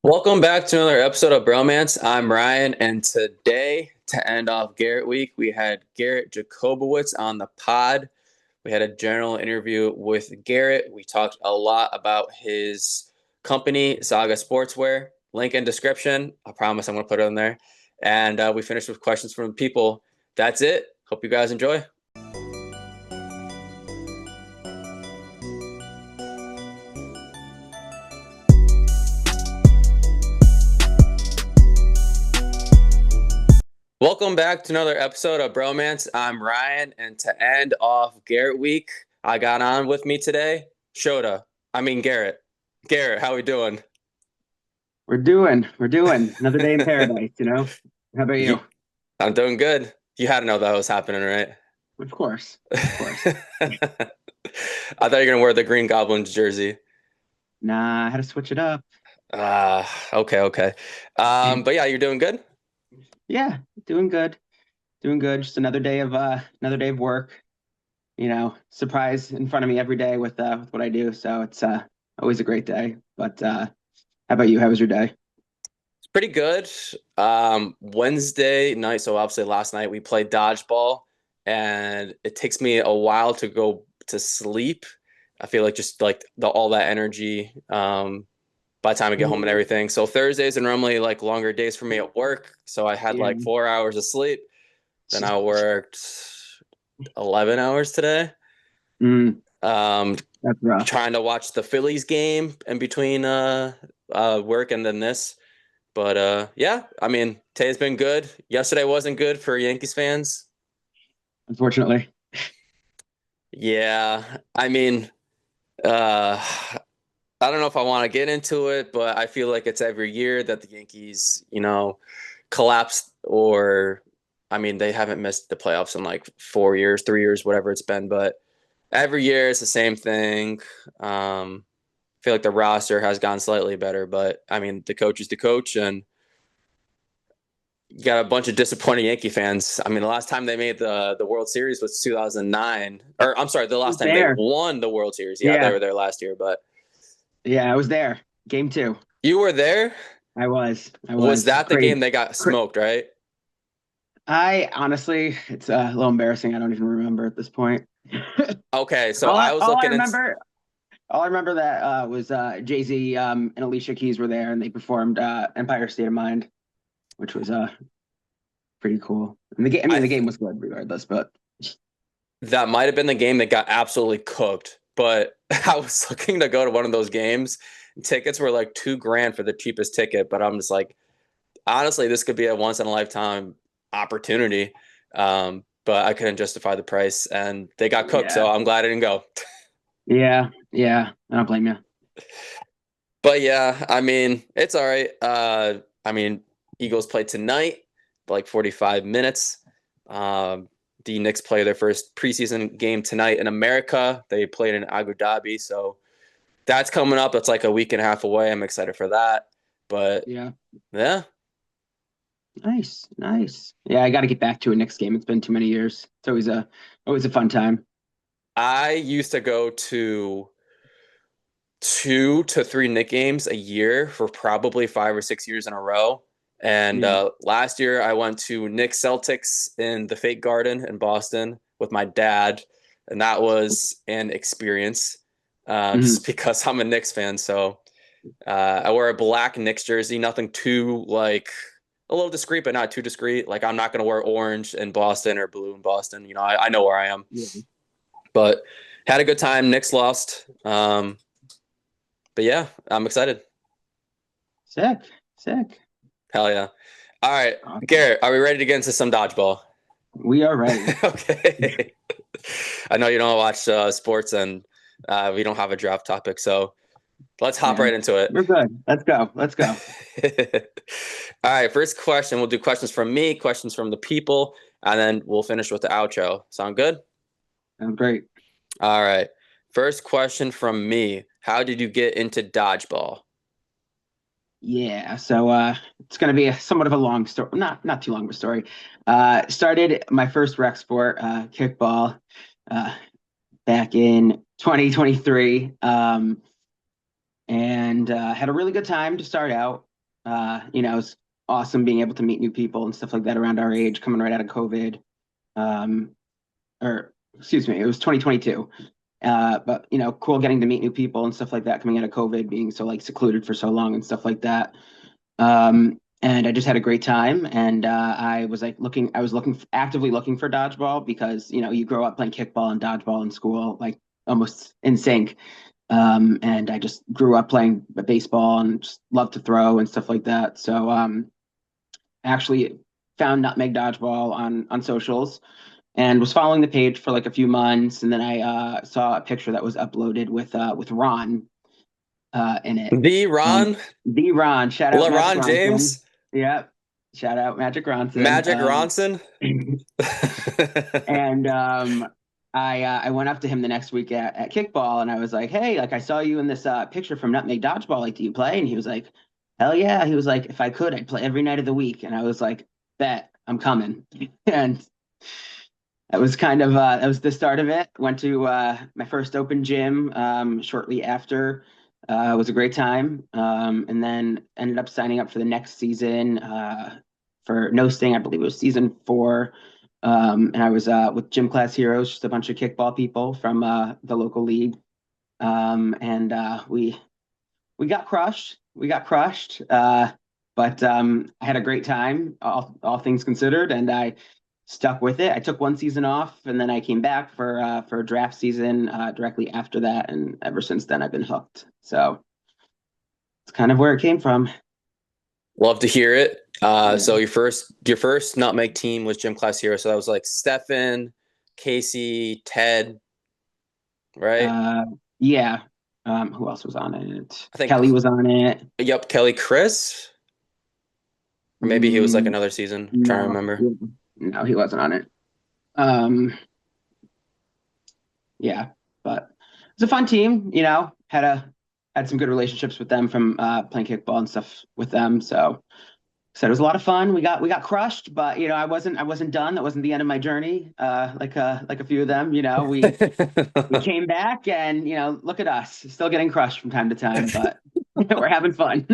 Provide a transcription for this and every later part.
Welcome back to another episode of Bromance. I'm Ryan, and today, to end off Garrett week, we had Garrett Jacobowitz on the pod. We had a general interview with Garrett. We talked a lot about his company, Saga Sportswear. Link in description. I promise I'm going to put it in there. And we finished with questions from people. That's it. Hope you guys enjoy. Welcome back to another episode of Bromance. I'm Ryan, and to end off Garrett week, I got on with me today, Garrett. Garrett, how we doing? We're doing another day in paradise, you know. How about you? I'm doing good. You had to know that was happening, right? Of course, of course. I thought you were gonna wear the Green Goblins jersey. Nah, I had to switch it up. Okay. But yeah, you're doing good. Yeah, doing good, doing good. Just another day of work. You know, surprise in front of me every day with what I do. So it's always a great day. But how about you? How was your day? It's pretty good. Wednesday night, so obviously last night we played dodgeball, and it takes me a while to go to sleep. I feel like just like all that energy by the time I get home and everything. So Thursdays are normally like longer days for me at work. So I had Yeah. like 4 hours of sleep. Then I worked 11 hours today. Mm, Um, that's rough. Trying to watch the Phillies game in between work and then this. But yeah, I mean, today's been good. Yesterday wasn't good for Yankees fans. Unfortunately. Yeah, I mean, uh, I don't know if I want to get into it, but I feel like it's every year that the Yankees, collapsed or, I mean, they haven't missed the playoffs in like 4 years, 3 years, whatever it's been. But every year it's the same thing. I feel like the roster has gone slightly better, but I mean, the coach is the coach, and you got a bunch of disappointed Yankee fans. I mean, the last time they made the World Series was 2009, or I'm sorry, the I last was time they there. won the World Series. Yeah, they Yeah, were there last year, but yeah, I was there. Game two. you were there. I was. I Was was. that the game they got smoked, right? I honestly, it's a little embarrassing. I don't even remember at this point. Okay, so all I I was all I looking into. remember, all I remember that was Jay-Z and Alicia Keys were there, and they performed Empire State of Mind, which was pretty cool. And I mean, I the game was good regardless, but That might have been the game that got absolutely cooked, but I was looking to go to one of those games. Tickets were like $2,000 for the cheapest ticket, but I'm just like, honestly, this could be a once in a lifetime opportunity. But I couldn't justify the price, and they got cooked, yeah, so I'm glad I didn't go. yeah. I don't blame you. But yeah, I mean, it's all right. I mean, Eagles play tonight, like 45 minutes. Um, the Knicks play their first preseason game tonight in America. They played in Abu Dhabi, so that's coming up. It's like a week and a half away. I'm excited for that. But Yeah, yeah, nice, nice. Yeah, I got to get back to a Knicks game. It's been too many years. It's always a fun time. I used to go to 2 to 3 Knick games a year for probably 5 or 6 years in a row. And Yeah. last year I went to Knicks Celtics in the Fake Garden in Boston with my dad, and that was an experience. Hmm. Just because I'm a Knicks fan, so I wear a black Knicks jersey, nothing too like a little discreet, but not too discreet. Like I'm not gonna wear orange in Boston or blue in Boston. I know where I am, Yeah. but had a good time. Knicks lost. But yeah, I'm excited. Sick, sick. Hell yeah. All right, Awesome. Garrett, are we ready to get into some dodgeball? We are ready. Okay. I know you don't watch sports, and we don't have a draft topic, so let's hop Yeah, right into it. we're good. Let's go. Let's go. All right, first question. We'll do questions from me, questions from the people, and then we'll finish with the outro. Sound good? Sounds great. All right. First question from me. How did you get into dodgeball? Yeah, so it's gonna be somewhat of a long story, not too long of a story. Started my first rec sport, kickball, uh, back in 2023, and had a really good time to start out. It's awesome being able to meet new people and stuff like that around our age, coming right out of COVID. Um, or excuse me, it was 2022. But cool getting to meet new people and stuff like that coming out of COVID, being so like secluded for so long and stuff like that. And I just had a great time. And I was actively looking for dodgeball because you grow up playing kickball and dodgeball in school, like almost in sync. And I just grew up playing baseball and just loved to throw and stuff like that. So actually found Nutmeg Dodgeball on socials and was following the page for like a few months, and then I saw a picture that was uploaded with Ron in it. The Ron, The Ron, shout out Magic LeBron Ronson. James, Yep, shout out Magic Ronson. Magic Ronson. And I went up to him the next week at kickball, and I was like, "Hey, like I saw you in this picture from Nutmeg Dodgeball. Like, do you play?" And he was like, "Hell yeah!" He was like, "If I could, I'd play every night of the week." And I was like, "Bet, I'm coming." And that was the start of it. Went to my first open gym shortly after. It was a great time, and then ended up signing up for the next season for No Sting. I believe it was season 4. And I was with Gym Class Heroes, just a bunch of kickball people from the local league. And we got crushed. We got crushed. But I had a great time, all things considered, and I stuck with it. I took one season off, and then I came back for a draft season directly after that, and ever since then I've been hooked. So it's kind of where it came from. Love to hear it. So Yeah. your first Nutmeg team was Gym Class Hero. So that was like Stefan, Casey, Ted, right? Uh, yeah. Who else was on it? I think, Kelly was on it. yep, Kelly Chris, or maybe he was like Mm, another season. I'm trying to no, remember. no, he wasn't on it. Um, yeah, but it was a fun team. Had some good relationships with them from playing kickball and stuff with them. So it was a lot of fun. We got crushed, but I wasn't done. That wasn't the end of my journey. Like a few of them. We came back, and look at us, still getting crushed from time to time, but we're having fun.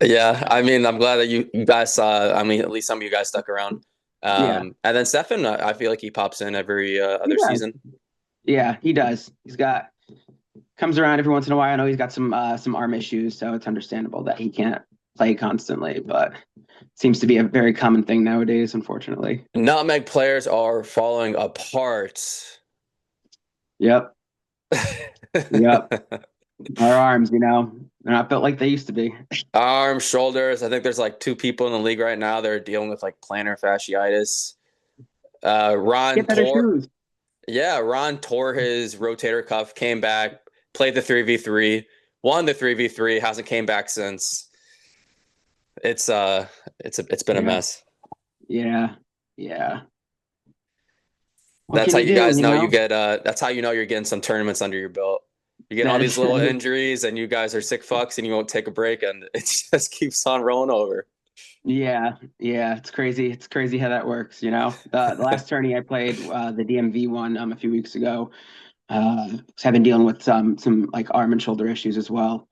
Yeah, I mean, I'm glad that you guys saw. I mean, at least some of you guys stuck around. Yeah, And then Stefan, I feel like he pops in every he other does. season. Yeah, he does. He's got comes around every once in a while. I know he's got some arm issues, so it's understandable that he can't play constantly, but seems to be a very common thing nowadays, unfortunately. Nutmeg players are falling apart. Yep. Yep. Our arms, they're not built like they used to be. Arms, shoulders. I think there's like 2 people in the league right now that are dealing with like plantar fasciitis. Ron Get better tore, shoes. yeah, Ron tore his rotator cuff, came back, played the 3v3, won the 3v3, hasn't came back since. It's been a Yeah. mess. Yeah. Yeah. What That's can how you you do, guys know that's how you know you're getting some tournaments under your belt. You get all That these is, little injuries and you guys are sick fucks and you won't take a break and it just keeps on rolling over. yeah. Yeah. It's crazy. It's crazy how that works, The last tourney I played, the DMV one a few weeks ago, so I've been dealing with some like arm and shoulder issues as well.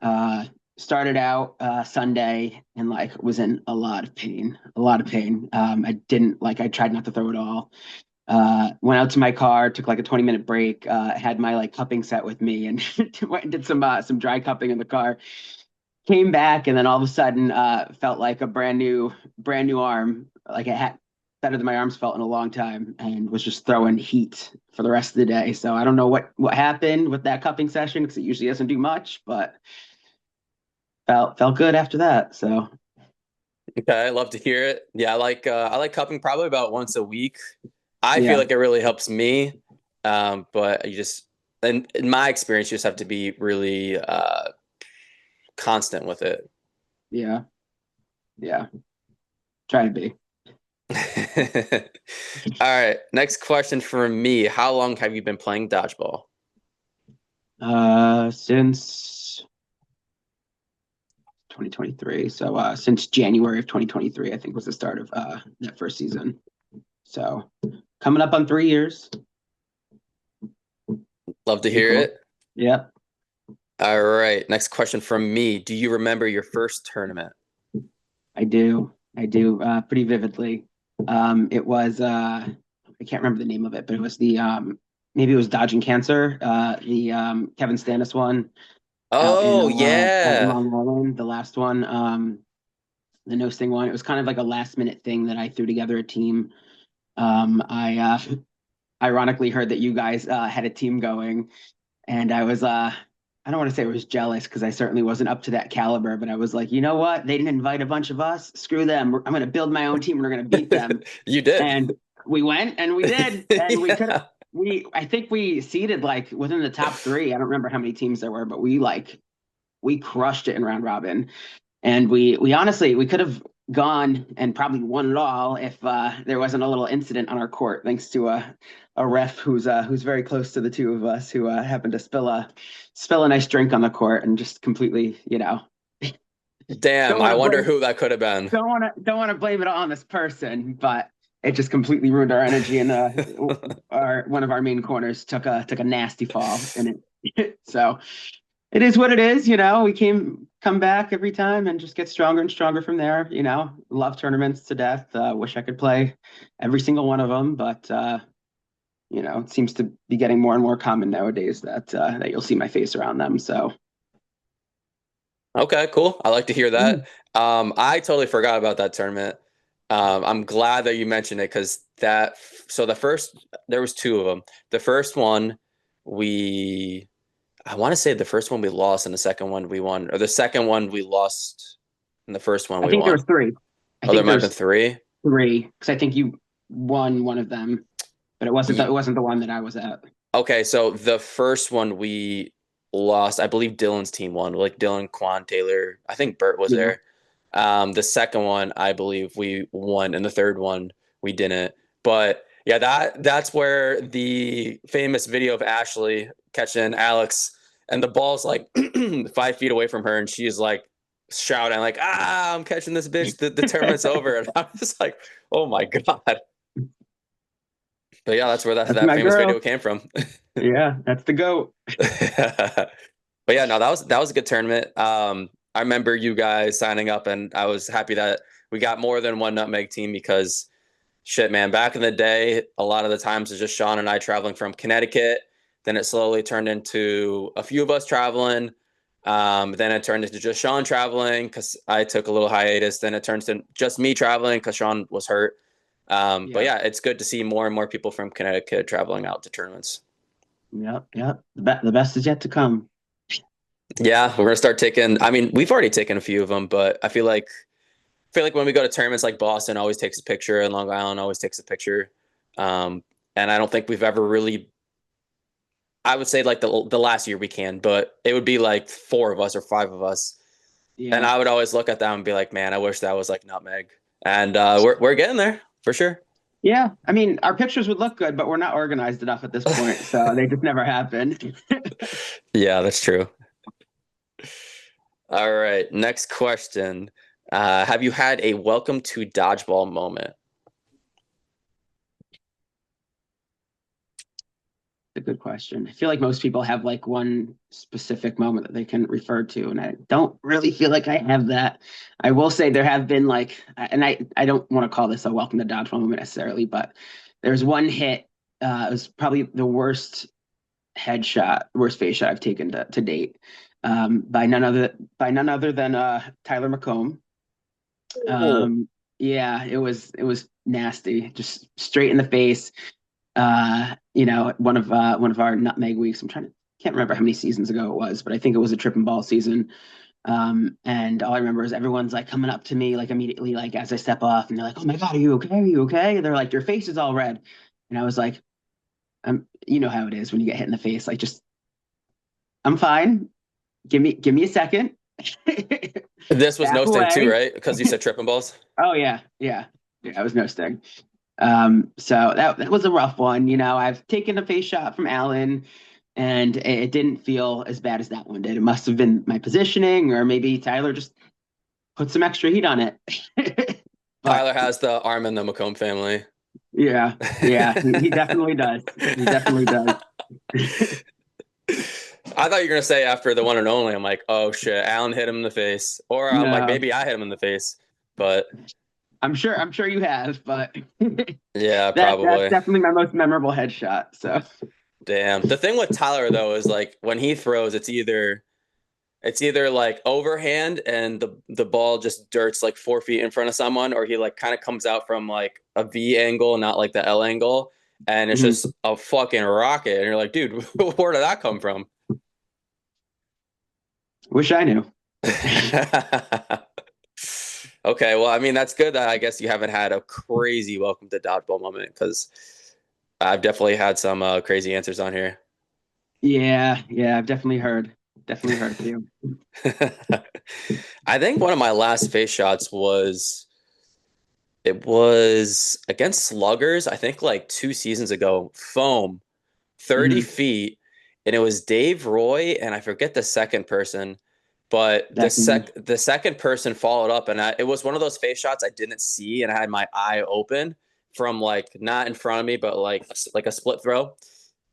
Uh, Started out Sunday and like was in a lot of pain, a lot of pain. I tried not to throw it all. Went out to my car, took like a 20-minute break, had my like cupping set with me and went and did some dry cupping in the car. Came back and then all of a sudden felt like a brand new arm, like it had better than my arms felt in a long time, and was just throwing heat for the rest of the day. So I don't know what happened with that cupping session because it usually doesn't do much, but felt good after that. So Okay, I love to hear it. Yeah, I like cupping probably about once a week. I feel yeah, like it really helps me. But you just in my experience, you just have to be really constant with it. yeah, yeah. Try to be. All right, next question for me. How long have you been playing dodgeball? Since 2023. So since January of 2023, I think was the start of that first season. So coming up on 3 years. Love to Pretty hear cool. it. Yep. All right, next question from me. Do you remember your first tournament? I do, pretty vividly. It was I can't remember the name of it, but it was the maybe it was Dodging Cancer, the Kevin Stanis one Oh out in yeah. Long Island, the last one, the no sting one. It was kind of like a last minute thing that I threw together a team. I ironically heard that you guys had a team going, and I don't want to say I was jealous because I certainly wasn't up to that caliber, but I was like, you know what? They didn't invite a bunch of us. Screw them. I'm going to build my own team and we're going to beat them. You did. And we went and we did. And we could, Yeah. I think we seeded like within the top three. I don't remember how many teams there were, but we crushed it in round robin. And we honestly, we could have gone and probably won it all if there wasn't a little incident on our court, thanks to a ref who's very close to the two of us who happened to spill a nice drink on the court and just completely, don't Damn, want I to wonder blame who that could have been. don't want to blame it all on this person, but it just completely ruined our energy. And our one of our main corners took a nasty fall in it. So it is what it is. We come back every time and just get stronger and stronger from there. Love tournaments to death. Wish I could play every single one of them, but it seems to be getting more and more common nowadays that you'll see my face around them. So Okay, cool. I like to hear yeah, that. I totally forgot about that tournament. I'm glad that you mentioned it because so there was two of them. The first one, we, I want to say the first one we lost and the second one we won, or the second one we lost and the first one I we think there won. was three. I Oh, there think might have been there's three. three because I think you won one of them, but it Ye- wasn't the one that I was at. Okay, so the first one we lost. I believe Dylan's team won. Like Dylan, Quan, Taylor. I think Bert was Yeah. there. The second one, I believe we won, and the third one we didn't. But yeah, that's where the famous video of Ashley catching Alex, and the ball's like 5 feet away from her, and she's like shouting like, "Ah, I'm catching this bitch! The tournament's over!" And I'm just like, "Oh my god!" But yeah, that's where That's that my famous girl. video came from. Yeah, that's the goat. But yeah, no, that was a good tournament. I remember you guys signing up, and I was happy that we got more than one nutmeg team because shit, man, back in the day, a lot of the times it's just Sean and I traveling from Connecticut. Then it slowly turned into a few of us traveling. Then it turned into just Sean traveling because I took a little hiatus. Then it turns to just me traveling because Sean was hurt. But Yeah. yeah, it's good to see more and more people from Connecticut traveling out to tournaments. Yep. Yep. The best is yet to come. Yeah, we're gonna start taking. I mean, we've already taken a few of them, but I feel like when we go to tournaments like Boston always takes a picture and Long Island always takes a picture. Um, and I don't think we've ever really. I would say like the last year we can, but it would be like four of us or five of us, and Yeah. I would always look at them and be like, man, I wish that was like nutmeg. And we're getting there for sure. Yeah. I mean, our pictures would look good, but we're not organized enough at this point, so they just never happen. Yeah, that's true. All right, next question. Have you had a welcome to dodgeball moment? A good question. I feel like most people have like one specific moment that they can refer to, and I don't really feel like I have that. I will say there have been like, and I don't want to call this a welcome to dodgeball moment necessarily, but there's one hit. It was probably the worst face shot I've taken to date, by none other than Tyler McComb. Oh. Yeah, it was nasty, just straight in the face. One of our nutmeg weeks. Can't remember how many seasons ago it was, but I think it was a trip and ball season. And all I remember is everyone's like coming up to me like immediately, like as I step off, and they're like, "Oh my God, are you okay? Are you okay?" And they're like, "Your face is all red." And I was like, you know how it is when you get hit in the face. Like, just, I'm fine. Give me a second. This was Back no sting too, away. right? Because you said tripping balls. Oh yeah, yeah, yeah. It was no sting. So that was a rough one. I've taken a face shot from Allen, and it didn't feel as bad as that one did. It must have been my positioning, or maybe Tyler just put some extra heat on it. But Tyler has the arm in the Macomb family. yeah, yeah, he definitely does. He definitely does. I thought you were gonna say after the one and only. I'm like, oh shit, Allen hit him in the face, or I'm like, No, maybe I hit him in the face. but I'm sure you have, but yeah, that's probably. definitely my most memorable headshot. So Damn. The thing with Tyler though is like when he throws, it's either like overhand and the ball just dirts like 4 feet in front of someone, or he like kind of comes out from like a V angle, not like the L angle, and it's mhm. just a fucking rocket. And you're like, dude, where did that come from? Wish I knew. Okay, well, I mean that's good that I guess you haven't had a crazy welcome to dodgeball moment because I've definitely had some crazy answers on here. Yeah, yeah, I've definitely heard a few. I think one of my last face shots it was against Sluggers, I think like 2 seasons ago, foam, 30 Hmm. feet, and it was Dave Roy, and I forget the second person, but the Second, second person followed up, and it was one of those face shots I didn't see, and I had my eye open from like not in front of me, but like a split throw,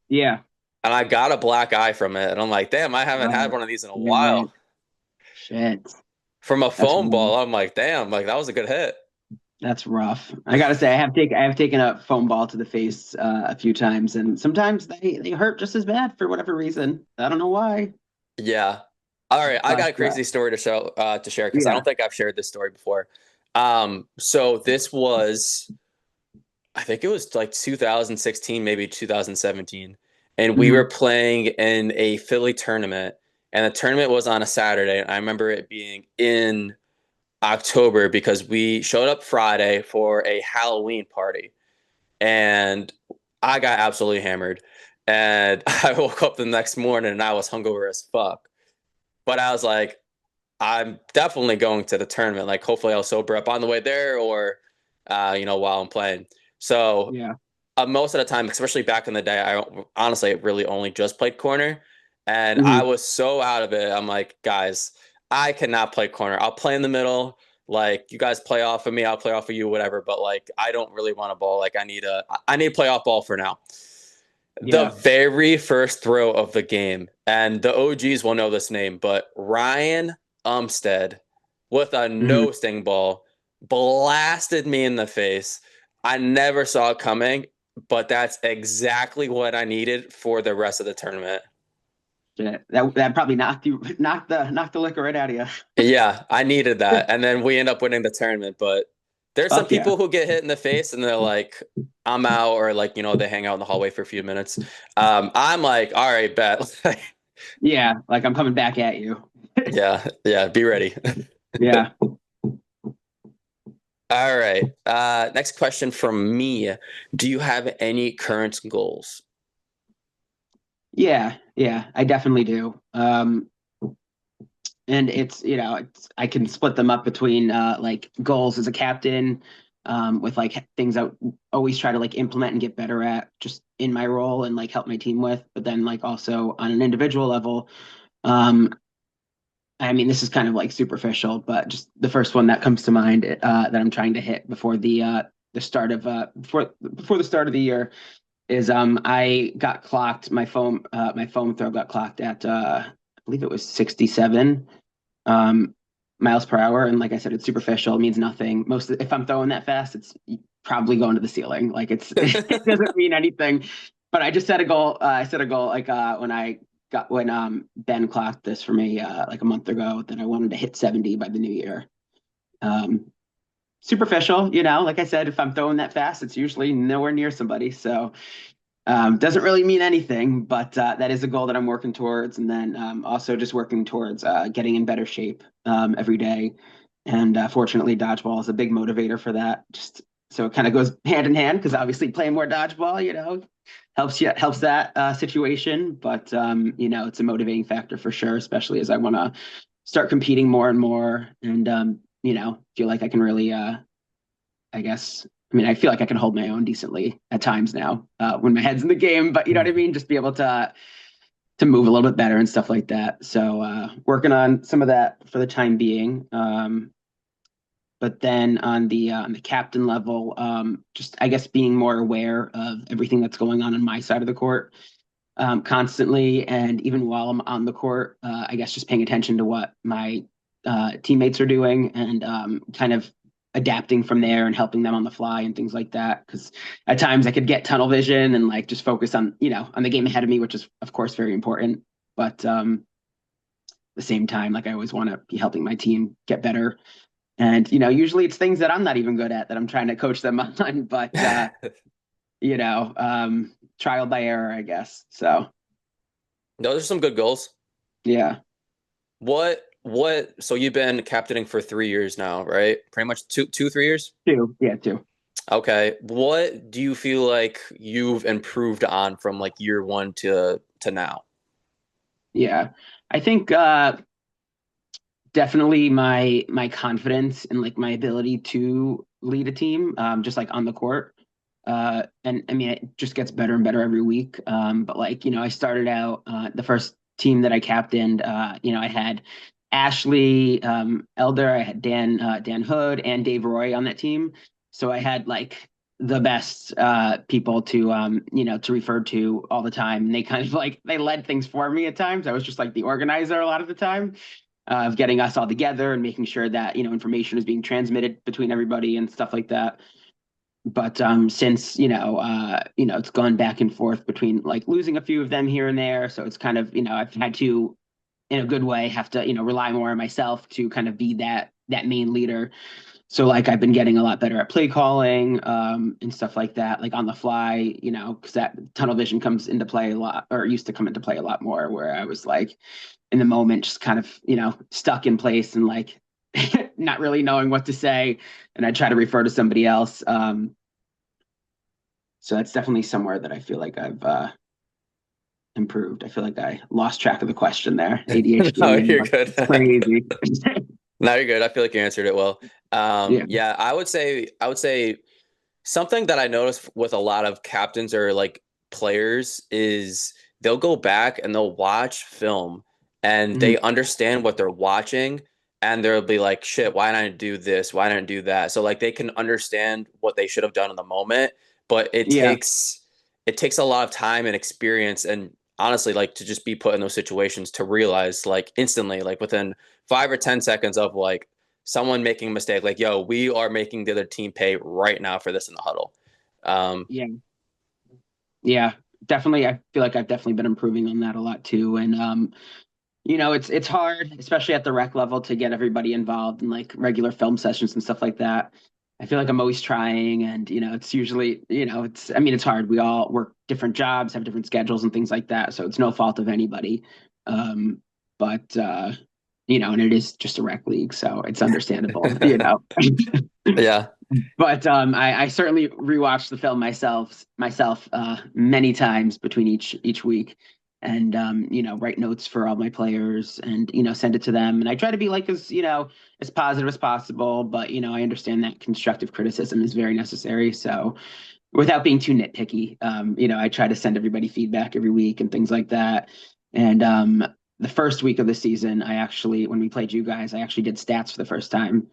yeah. and I got a black eye from it, and I'm like, damn, I haven't had Oh, one of these in a shit, while. shit. From a That's foam rough. ball, I'm like, damn, like that was a good hit. That's rough. I gotta say, I have taken a foam ball to the face a few times, and sometimes they hurt just as bad for whatever reason. I don't know why, Yeah. All right, I but got a crazy story to share because I yeah. don't think I've shared this story before. So this was, I think it was like 2016, maybe 2017, and we were Hmm. playing in a Philly tournament, and the tournament was on a Saturday. And I remember it being in October because we showed up Friday for a Halloween party, and I got absolutely hammered. And I woke up the next morning and I was hungover as fuck. But I was like, I'm definitely going to the tournament. Like, hopefully, I'll sober up on the way there, or while I'm playing. So Yeah. most of the time, especially back in the day, I honestly really only just played corner, and I Hmm. was so out of it. I'm like, guys, I cannot play corner. I'll play in the middle. Like, you guys play off of me, I'll play off of you, whatever. But like, I don't really want a ball. Like, I need a playoff ball for now. The Yeah. very first throw of the game, and the OGs will know this name, but Ryan Umstead with a Hmm. no sting ball blasted me in the face. I never saw it coming, but that's exactly what I needed for the rest of the tournament. Shit. That probably knocked the liquor right out of you. Yeah, I needed that. And then we end up winning the tournament. But there's some Fuck yeah. people who get hit in the face and they're like, I'm out, or like, they hang out in the hallway for a few minutes. I'm like, all right, bet. Yeah, like I'm coming back at you. Yeah, yeah, be ready. Yeah. All right. Next question from me. Do you have any current goals? Yeah, yeah, I definitely do. And I can split them up between like goals as a captain, with like things I always try to like implement and get better at just in my role and like help my team with, but then like also on an individual level. Um, I mean, this is kind of like superficial, but just the first one that comes to mind that I'm trying to hit before the start of before the start of the year is I got clocked my foam throw got clocked at I believe it was 67 um, miles per hour. And like I said, it's superficial. It means nothing. If I'm throwing that fast, it's probably going to the ceiling. Like it doesn't mean anything. But I just set a goal. I set a goal like when Ben clocked this for me like a month ago that I wanted to hit 70 by the new year. Um, Superficial, like I said, if I'm throwing that fast, it's usually nowhere near somebody. So doesn't really mean anything, but that is a goal that I'm working towards. And then also just working towards getting in better shape every day. And fortunately, dodgeball is a big motivator for that. Just so it kind of goes hand in hand because obviously playing more dodgeball, helps that situation. But it's a motivating factor for sure, especially as I want to start competing more and more, and feel like I can really I guess. I mean, I feel like I can hold my own decently at times now when my head's in the game. But you know what I mean? Just be able to move a little bit better and stuff like that. So working on some of that for the time being. But then on the captain level, just I guess being more aware of everything that's going on my side of the court constantly, and even while I'm on the court, I guess just paying attention to what my teammates are doing and kind of adapting from there and helping them on the fly and things like that. Because at times I could get tunnel vision and like just focus on, on the game ahead of me, which is of course very important. But at the same time, like I always want to be helping my team get better. And usually it's things that I'm not even good at that I'm trying to coach them on. But you know, trial by error, I guess. So Those are some good goals. yeah, So you've been captaining for 3 years now, right? Pretty much 3 years? two, yeah, two. Okay. What do you feel like you've improved on from like year one to now? Yeah. I think definitely my confidence and like my ability to lead a team, just like on the court. And I mean, it just gets better and better every week. But like, I started out the first team that I captained, I had Ashley Elder, I had Dan Hood and Dave Roy on that team. So I had like the best people to to refer to all the time. And they kind of like they led things for me at times. I was just like the organizer a lot of the time of getting us all together and making sure that information is being transmitted between everybody and stuff like that. But since it's gone back and forth between like losing a few of them here and there, so it's kind of I've had to in a good way have to rely more on myself to kind of be that main leader. So like I've been getting a lot better at play calling and stuff like that, like on the fly, because that tunnel vision comes into play a lot, or used to come into play a lot more, where I was like in the moment, just kind of, stuck in place and like not really knowing what to say. And I try to refer to somebody else. So that's definitely somewhere that I feel like I've improved. I feel like I lost track of the question there. ADHD, No, you're good. it's crazy. No, you're good. I feel like you answered it well. Yeah. Yeah, I would say something that I noticed with a lot of captains or like players is they'll go back and they'll watch film and Mhm. they understand what they're watching and they'll be like, shit, why didn't I do this? Why didn't I do that? So like they can understand what they should have done in the moment, but it Yeah. takes it takes a lot of time and experience and honestly like to just be put in those situations to realize like instantly, like within 5 or 10 seconds of like someone making a mistake, like, yo, we are making the other team pay right now for this in the huddle. Um, Yeah. Yeah. Definitely. I feel like I've definitely been improving on that a lot too. And it's hard, especially at the rec level, to get everybody involved in like regular film sessions and stuff like that. I feel like I'm always trying, and it's usually, I mean, it's hard. We all work different jobs, have different schedules and things like that, so it's no fault of anybody. Um, but and it is just a rec league, so it's understandable. yeah. But I certainly rewatched the film myself many times between each week, and write notes for all my players, and send it to them. And I try to be like as positive as possible, but I understand that constructive criticism is very necessary. So without being too nitpicky, I try to send everybody feedback every week and things like that. And the first week of the season, when we played you guys, I actually did stats for the first time,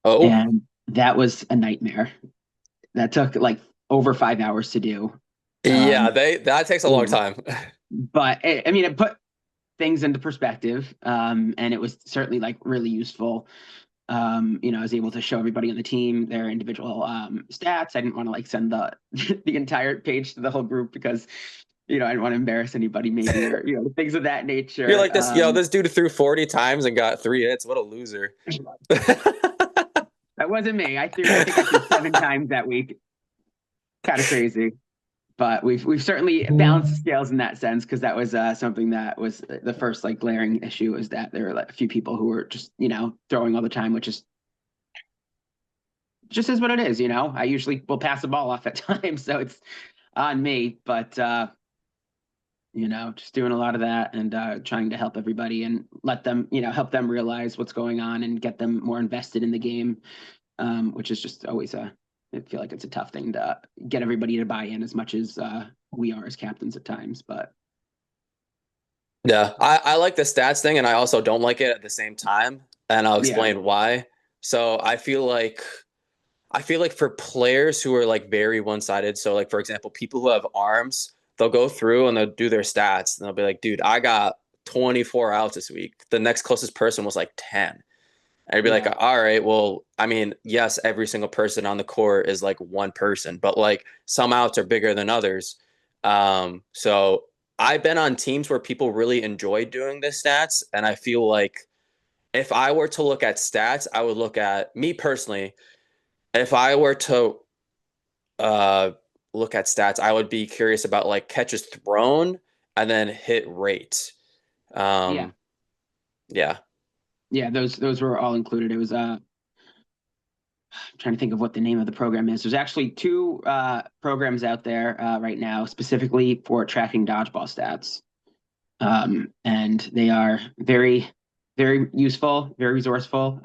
Oh, and that was a nightmare. That took like over 5 hours to do. yeah. That takes a long Yeah. time. But I mean, it put things into perspective, and it was certainly like really useful. I was able to show everybody on the team their individual stats. I didn't want to like send the the entire page to the whole group because I didn't want to embarrass anybody, maybe, or things of that You're nature. like this, yo, this dude threw 40 times and got 3 hits. What a loser. That wasn't me. I think I threw 7 times that week. Kind of crazy. But we've certainly balanced the scales in that sense, because that was something that was the first like glaring issue, is that there were like a few people who were just throwing all the time, which is just is what it is. I usually will pass the ball off at times, so it's on me. But just doing a lot of that, and trying to help everybody and let them help them realize what's going on and get them more invested in the game, which is just always I feel like it's a tough thing to get everybody to buy in as much as we are as captains at times. But Yeah, I like the stats thing, and I also don't like it at the same time, and I'll yeah, explain why. So I feel like for players who are like very one-sided, so like for example, people who have arms, they'll go through and they'll do their stats, and they'll be like, dude, I got 24 outs this week. The next closest person was like 10. And I'd be like, Yeah. all right, well, I mean, yes, every single person on the court is like one person, but like some outs are bigger than others. So I've been on teams where people really enjoy doing the stats, and I feel like if I were to look at stats, I would look at me personally. If I were to uh, look at stats, I would be curious about like catches thrown and then hit rate. Yeah. Um, yeah, Yeah, those were all included. It was I'm trying to think of what the name of the program is. There's actually two programs out there right now specifically for tracking dodgeball stats. And they are very, very useful, very resourceful.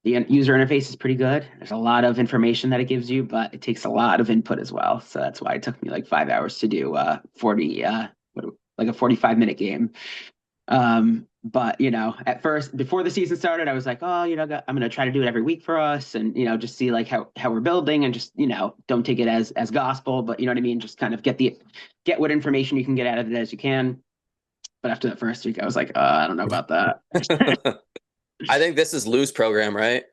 The user interface is pretty good. There's a lot of information that it gives you, but it takes a lot of input as well. So that's why it took me like 5 hours to do 40, like a 45-minute game. But at first, before the season started, I was like, oh, I'm gonna try to do it every week for us, and just see like how we're building, and just don't take it as gospel, but you know what I mean. Just kind of get what information you can get out of it as you can. But after that first week, I was like, I don't know about that. I think this is Lou's program, right?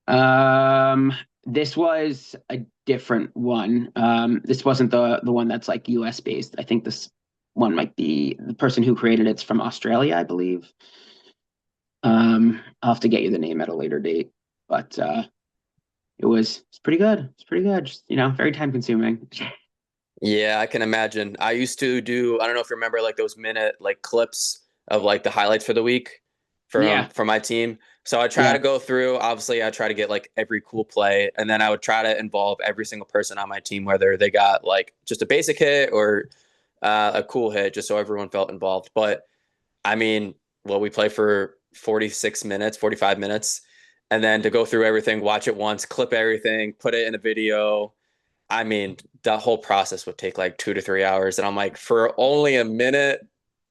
Um, this was a different one. This wasn't the one that's like US based. I think this one might be the person who created it's from Australia, I believe. I'll have to get you the name at a later date, but it's pretty good. It's pretty good. Just, very time consuming. Yeah, I can imagine. I used to do, I don't know if you remember like those minute like clips of like the highlights for the week Yeah, from my team. So I try yeah, to go through, obviously I try to get like every cool play, and then I would try to involve every single person on my team, whether they got like just a basic hit or a cool hit, just so everyone felt involved. But I mean, well, we play for 46 minutes, 45 minutes, and then to go through everything, watch it once, clip everything, put it in a video. I mean, the whole process would take like 2 to 3 hours. And I'm like, for only a minute,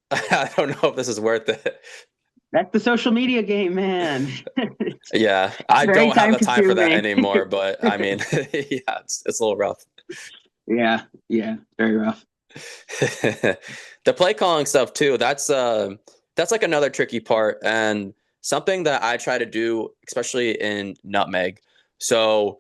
I don't know if this is worth it. that's the social media game, man. It's Yeah, I very don't have time the time for that consuming. anymore. But I mean, yeah, it's a little rough. Yeah, yeah, very rough. The play calling stuff too. That's like another tricky part, and something that I try to do, especially in Nutmeg. So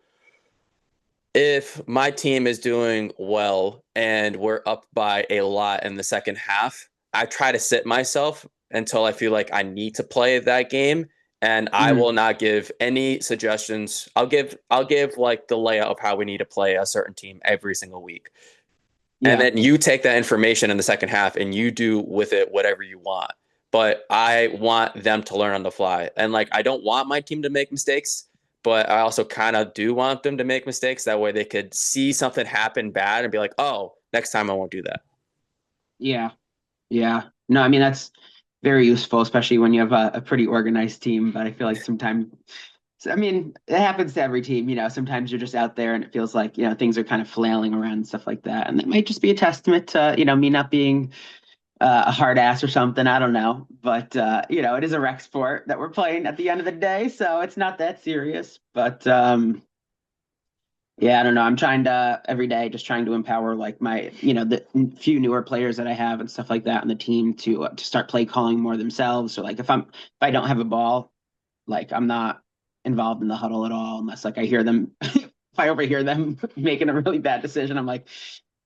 if my team is doing well and we're up by a lot in the second half, I try to sit myself until I feel like I need to play that game, and I Mhm. will not give any suggestions. I'll give like the layout of how we need to play a certain team every single week. And Yeah, then you take that information in the second half and you do with it whatever you want. But I want them to learn on the fly. And like I don't want my team to make mistakes, but I also kind of do want them to make mistakes. That way they could see something happen bad and be like, oh, next time I won't do that. yeah, yeah. No, I mean that's very useful, especially when you have a pretty organized team. But I feel like sometimes, I mean, it happens to every team. Sometimes you're just out there and it feels like things are kind of flailing around and stuff like that, and that might just be a testament to me not being a hard ass or something. I don't know, but it is a rec sport that we're playing at the end of the day, so it's not that serious. But yeah, I don't know. I'm trying to every day, just trying to empower like the few newer players that I have and stuff like that on the team to start play calling more themselves. So like if I don't have a ball, like I'm not involved in the huddle at all unless like I hear them. If I overhear them making a really bad decision, I'm like,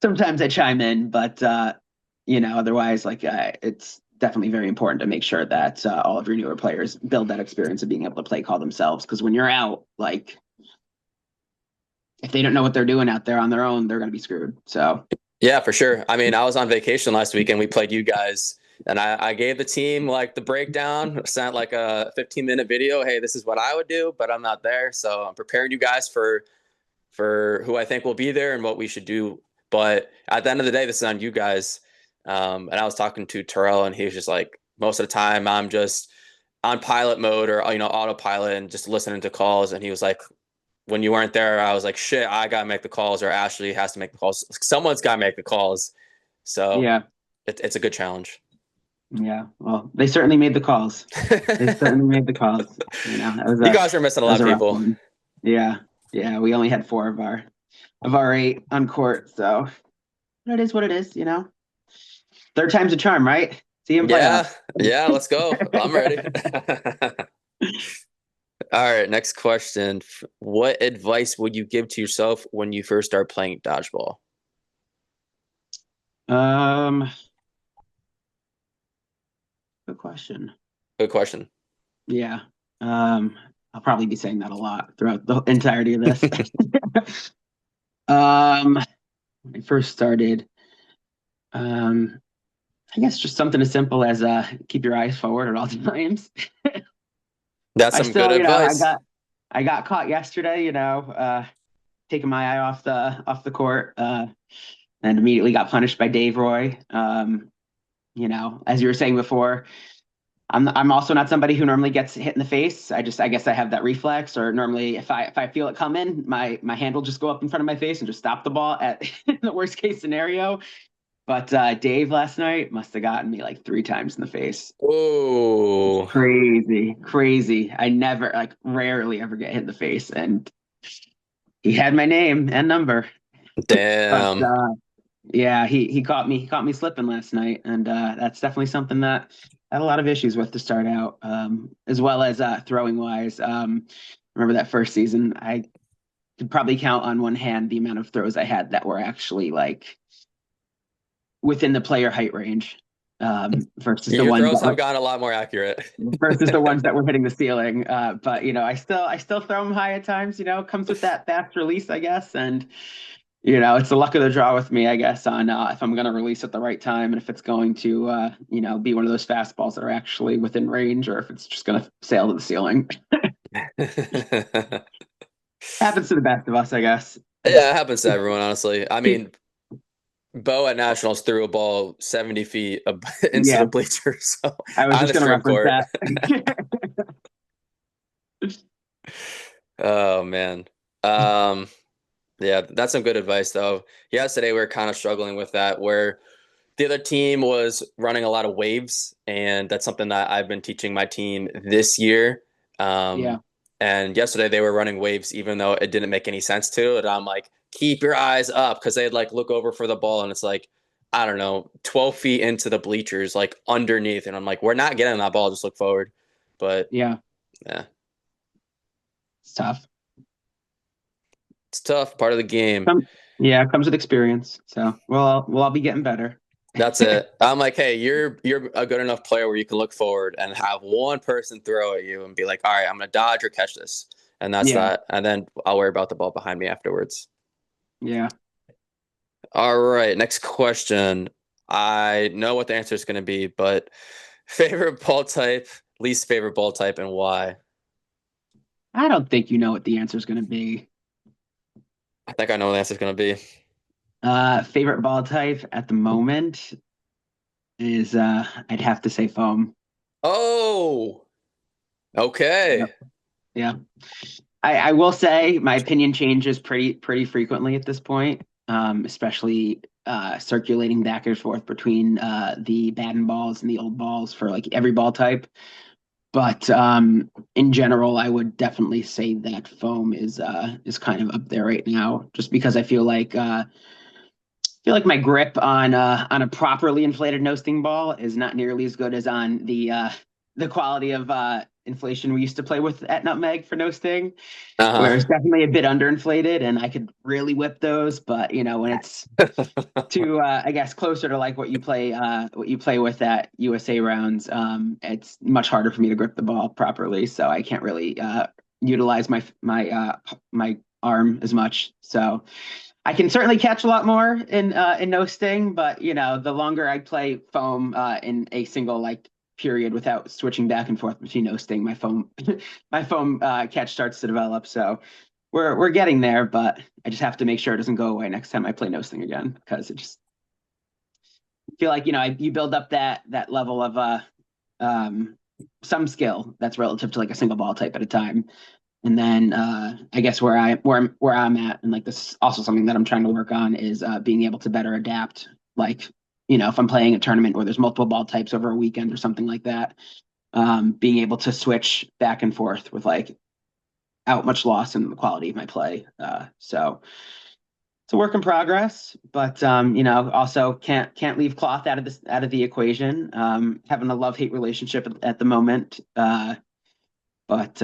sometimes I chime in, but otherwise, like it's definitely very important to make sure that all of your newer players build that experience of being able to play call themselves. Because when you're out, like if they don't know what they're doing out there on their own, they're going to be screwed. So Yeah, for sure. I mean, I was on vacation last week and we played you guys. And I gave the team like the breakdown, sent like a 15-minute video. Hey, this is what I would do, but I'm not there. So I'm preparing you guys for who I think will be there and what we should do. But at the end of the day, this is on you guys. And I was talking to Terrell, and he was just like, most of the time I'm just on pilot mode or autopilot and just listening to calls. And he was like, when you weren't there, I was like, shit, I gotta make the calls, or Ashley has to make the calls. Someone's gotta make the calls. So yeah, it's a good challenge. yeah. Well, they certainly made the calls. They certainly made the calls. You guys are missing a That lot was of a rough people. one. Yeah, yeah. We only had four of our eight on court, so it is what it is. Third time's a charm, right? See you in Yeah, playoffs. yeah, let's go. I'm ready. All right, next question. What advice would you give to yourself when you first start playing dodgeball? Um, Good question. Good question. Yeah. Um, I'll probably be saying that a lot throughout the entirety of this. When I first started, um, I guess just something as simple as keep your eyes forward at all times. That's I some good still, advice. I got caught yesterday, taking my eye off the court, and immediately got punished by Dave Roy. As you were saying before, I'm also not somebody who normally gets hit in the face. I guess I have that reflex, or normally if I feel it coming, my hand will just go up in front of my face and just stop the ball at the worst case scenario. But Dave last night must have gotten me like 3 times in the face. Oh, Crazy, crazy. I never, like, rarely ever get hit in the face, and he had my name and number. But damn. yeah, he caught me slipping last night, and that's definitely something that I had a lot of issues with to start out, as well as throwing wise. Remember that first season, I could probably count on one hand the amount of throws I had that were actually like within the player height range, Your throws have gotten a lot more accurate. versus the ones that were hitting the ceiling. But I still throw them high at times. It comes with that fast release, I guess, and it's the luck of the draw with me, I guess, on if I'm going to release at the right time and if it's going to, be one of those fastballs that are actually within range, or if it's just going to sail to the ceiling. Happens to the best of us, I guess. Yeah, it happens to everyone, honestly. I mean, Bo at Nationals threw a ball 70 feet into Yeah, the bleachers, so I was on just the going to shrimp reference court. that. Oh man. Um, yeah, that's some good advice though. Yesterday we were kind of struggling with that where the other team was running a lot of waves, and that's something that I've been teaching my team this year. Yeah, Um, and yesterday they were running waves even though it didn't make any sense to. And I'm like, keep your eyes up because they'd like look over for the ball, and it's like, I don't know, 12 feet into the bleachers, like underneath. And I'm like, we're not getting that ball, just look forward. But yeah, yeah, it's tough. it's tough, part of the game. Yeah, it comes with experience. So we'll all be getting better. That's it. I'm like, hey, you're a good enough player where you can look forward and have one person throw at you and be like, all right, I'm gonna dodge or catch this, and that's Yeah, that. And then I'll worry about the ball behind me afterwards. yeah. All right, next question. I know what the answer is gonna be, but favorite ball type, least favorite ball type, and why? I don't think you know what the answer is going to be. I think I know what the answer is gonna be. Favorite ball type at the moment is I'd have to say foam. Oh, Yep. okay. Yeah. I will say my opinion changes pretty frequently at this point, especially circulating back and forth between the Baden balls and the old balls for like every ball type. But in general, I would definitely say that foam is kind of up there right now, just because I feel like my grip on a properly inflated no sting ball is not nearly as good as on the quality of inflation we used to play with at Nutmeg for no sting, where it's Uh definitely a bit underinflated and I could really whip those. But when it's huh. too I guess closer to like what you play with at USA rounds, it's much harder for me to grip the ball properly, so I can't really utilize my arm as much. So I can certainly catch a lot more in no sting, but the longer I play foam in a single like period without switching back and forth between no sting, my foam my foam catch starts to develop. So we're getting there, but I just have to make sure it doesn't go away next time I play no sting again, because it just feel like you build up that level of um some skill that's relative to like a single ball type at a time. And then I guess where I'm at, and like this is also something that I'm trying to work on, is being able to better adapt. Like, if I'm playing a tournament where there's multiple ball types over a weekend or something like that, being able to switch back and forth with like out much loss in the quality of my play. So it's a work in progress, but also can't leave cloth out of the equation. Having a love hate relationship at the moment. But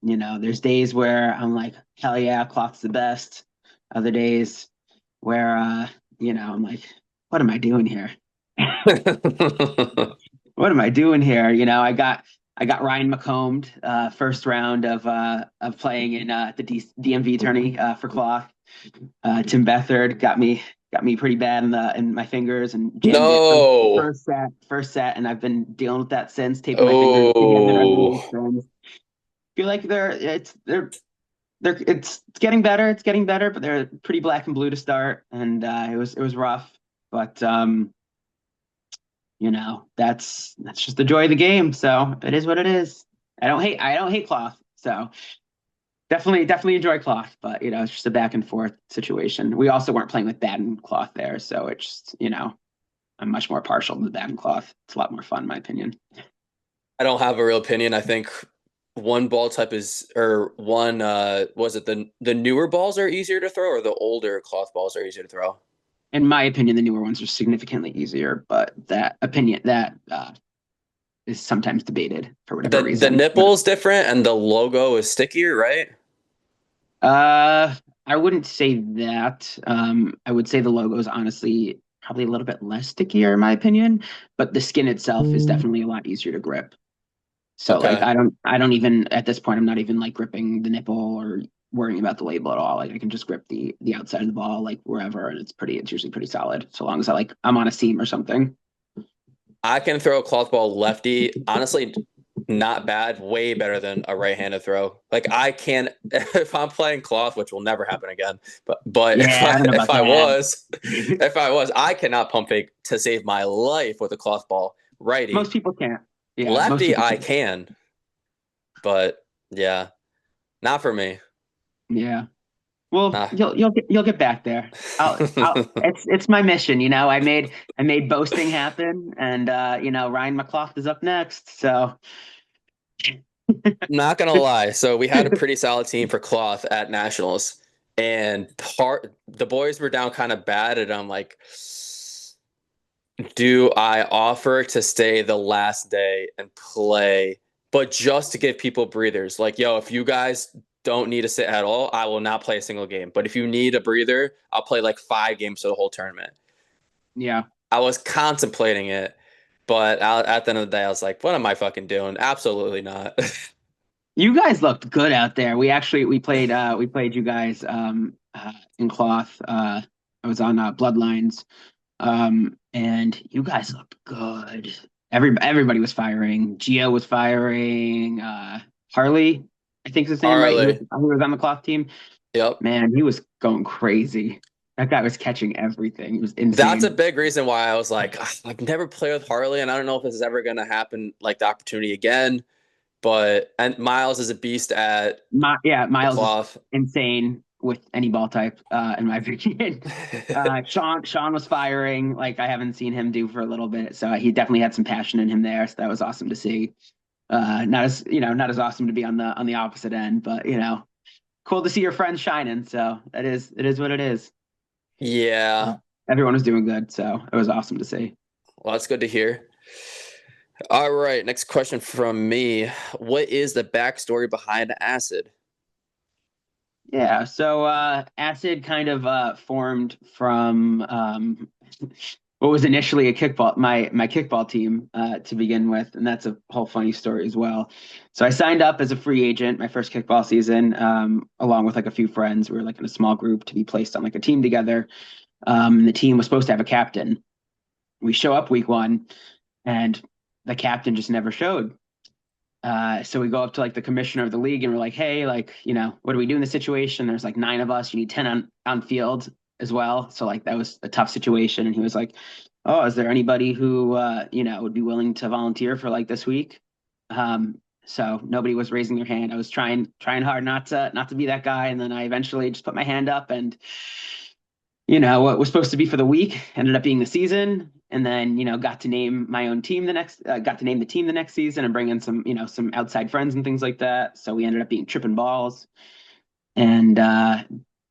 there's days where I'm like, hell yeah, cloth's the best. Other days where I'm like, what am I doing here? What am I doing here? I got Ryan McCombed, first round of playing in the DMV tourney for cloth. Tim Bethard got me pretty bad in my fingers and jammed it for No. first set, and I've been dealing with that since, taping my fingers together every week Oh. since. Feel like it's getting better. It's getting better, but they're pretty black and blue to start, and it was rough. But that's just the joy of the game. So it is what it is. I don't hate cloth. So definitely enjoy cloth, but it's just a back and forth situation. We also weren't playing with batten cloth there, so I'm much more partial to the batten cloth. It's a lot more fun, in my opinion. I don't have a real opinion. I think one ball type is, or one, was it the newer balls are easier to throw, or the older cloth balls are easier to throw? In my opinion, the newer ones are significantly easier, but that is sometimes debated for whatever The reason. nipple's different and the logo is stickier, right? I wouldn't say that. I would say the logo is honestly probably a little bit less stickier in my opinion, but the skin itself is definitely a lot easier to grip. So like Okay. I don't even at this point I'm not even like gripping the nipple or worrying about the label at all. Like I can just grip the outside of the ball like wherever, and it's usually pretty solid so long as I'm on a seam or something. I can throw a cloth ball lefty. Honestly, not bad. Way better than a right-handed throw. Like I can, if I'm playing cloth, which will never happen again. But if Yeah, I I don't know if about I that. was, if I was, I cannot pump fake to save my life with a cloth ball. Righty, Most people can't. Yeah, most lefty, people I can't. can. But yeah, not for me. Yeah. Well, Nah. you'll get back there. It's my mission, I made boasting happen, and Ryan McClough is up next. So Not gonna lie. So we had a pretty solid team for cloth at nationals, and the boys were down kind of bad, and I'm like, do I offer to stay the last day and play, but just to give people breathers? Like, yo, if you guys don't need to sit at all, I will not play a single game. But if you need a breather, I'll play like 5 games for the whole tournament. yeah, I was contemplating it, but at the end of the day, I was like, what am I fucking doing? Absolutely not. you guys looked good out there. We played you guys in cloth. I was on Bloodlines, and you guys looked good. Everybody was firing. Gio was firing. Harley, I think is his name, right? He was Harley. he was on the cloth team. Yep. Man, he was going crazy. That guy was catching everything. It was That's a insane. big reason why I was like, "Ah, I've never played with Harley, and I don't know if this is ever going to happen, like the opportunity again. But and Miles is a beast at Yeah, the Miles is cloth. insane with any ball type, in my opinion. Sean was firing like I haven't seen him do for a little bit, so he definitely had some passion in him there. So that was awesome to see. Not as awesome to be on the opposite end, but cool to see your friends shining. So it is what it is. Yeah, Everyone was doing good, so it was awesome to see. well, that's good to hear. All right, next question from me. What is the backstory behind acid? Yeah, so Acid kind of formed from what was initially a kickball my kickball team to begin with, and that's a whole funny story as well. So I signed up as a free agent my first kickball season, along with like a few friends. We were like in a small group to be placed on like a team together. And the team was supposed to have a captain. We show up week one, and the captain just never showed. So we go up to like the commissioner of the league and we're like, hey, like, what do we do in this situation? There's like 9 of us. You need 10 on field as well. So like that was a tough situation. And he was like, oh, is there anybody who would be willing to volunteer for like this week? So nobody was raising their hand. I was trying hard not to be that guy. And then I eventually just put my hand up, and what was supposed to be for the week ended up being the season. And then, got to name my own team got to name the team the next season and bring in some outside friends and things like that. So we ended up being Tripping Balls, and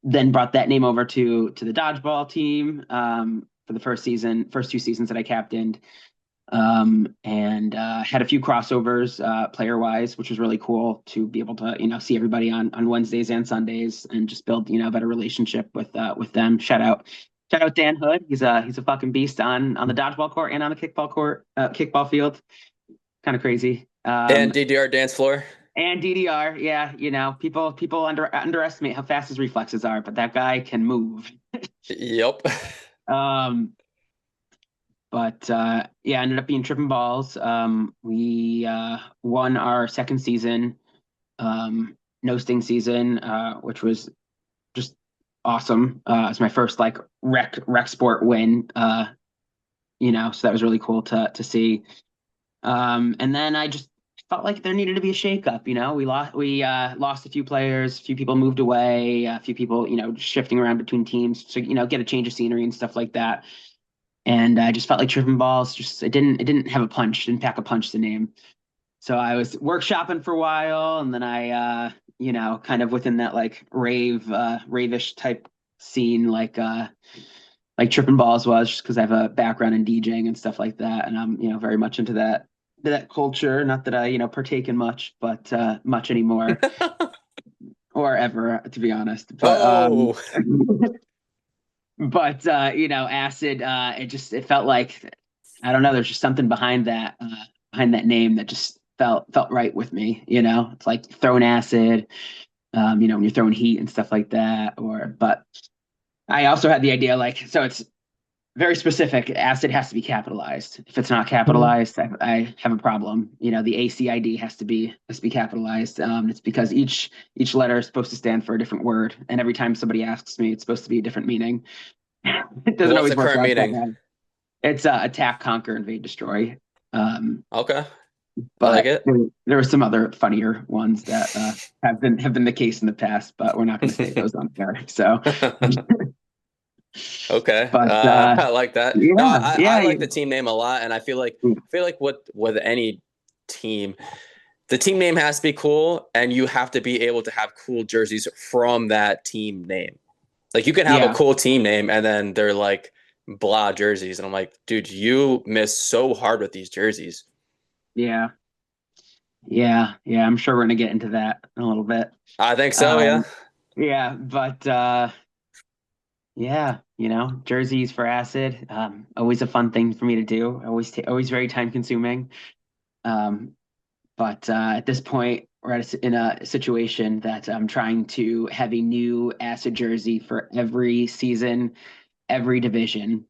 then brought that name over to the dodgeball team, for the first 2 seasons that I captained. And had a few crossovers player wise, which was really cool to be able to see everybody on Wednesdays and Sundays and just build a better relationship with them. Shout out Dan Hood. He's a fucking beast on the dodgeball court and on the kickball court, kickball field. Kind of crazy. And DDR dance floor. And DDR, yeah, people underestimate how fast his reflexes are, but that guy can move. Yep. Um, but yeah, ended up being tripping balls. We won our second season, no sting season, which was just awesome. It's my first like rec sport win. So that was really cool to see. And then I just felt like there needed to be a shakeup. We lost a few players, a few people moved away, a few people shifting around between teams to get a change of scenery and stuff like that. And I just felt like tripping balls. Just it didn't have a punch, didn't pack a punch, the name. So I was workshopping for a while, and then kind of within that like ravish type scene, like tripping balls was, just because I have a background in DJing and stuff like that, and I'm very much into that culture. Not that I partake in much, but much anymore or ever, to be honest. But Oh, acid. It felt like I don't know. There's just something behind that name that just felt right with me. It's like throwing acid. When you're throwing heat and stuff like that. But I also had the idea like so it's very specific. Acid has to be capitalized. If it's not capitalized, I have a problem. The ACID has to be capitalized. It's because each letter is supposed to stand for a different word, and every time somebody asks me, it's supposed to be a different meaning. It doesn't what's always the work current out that meeting? way. It's attack, conquer, invade, destroy. Um, Okay, I like but it. there were some other funnier ones that have been the case in the past, but we're not going to say those on there. So, Okay, but I like that. No, yeah, I yeah, like the team name a lot, and I feel like with any team, the team name has to be cool, and you have to be able to have cool jerseys from that team name. Like you can have a yeah, cool team name, and then they're like blah jerseys, and I'm like, dude, you miss so hard with these jerseys. yeah, yeah. I'm sure we're going to get into that in a little bit. I think so, yeah. Um, yeah, but yeah, jerseys for acid, always a fun thing for me to do. Always very time consuming. Um, But at this point, we're in a situation that I'm trying to have a new acid jersey for every season, every division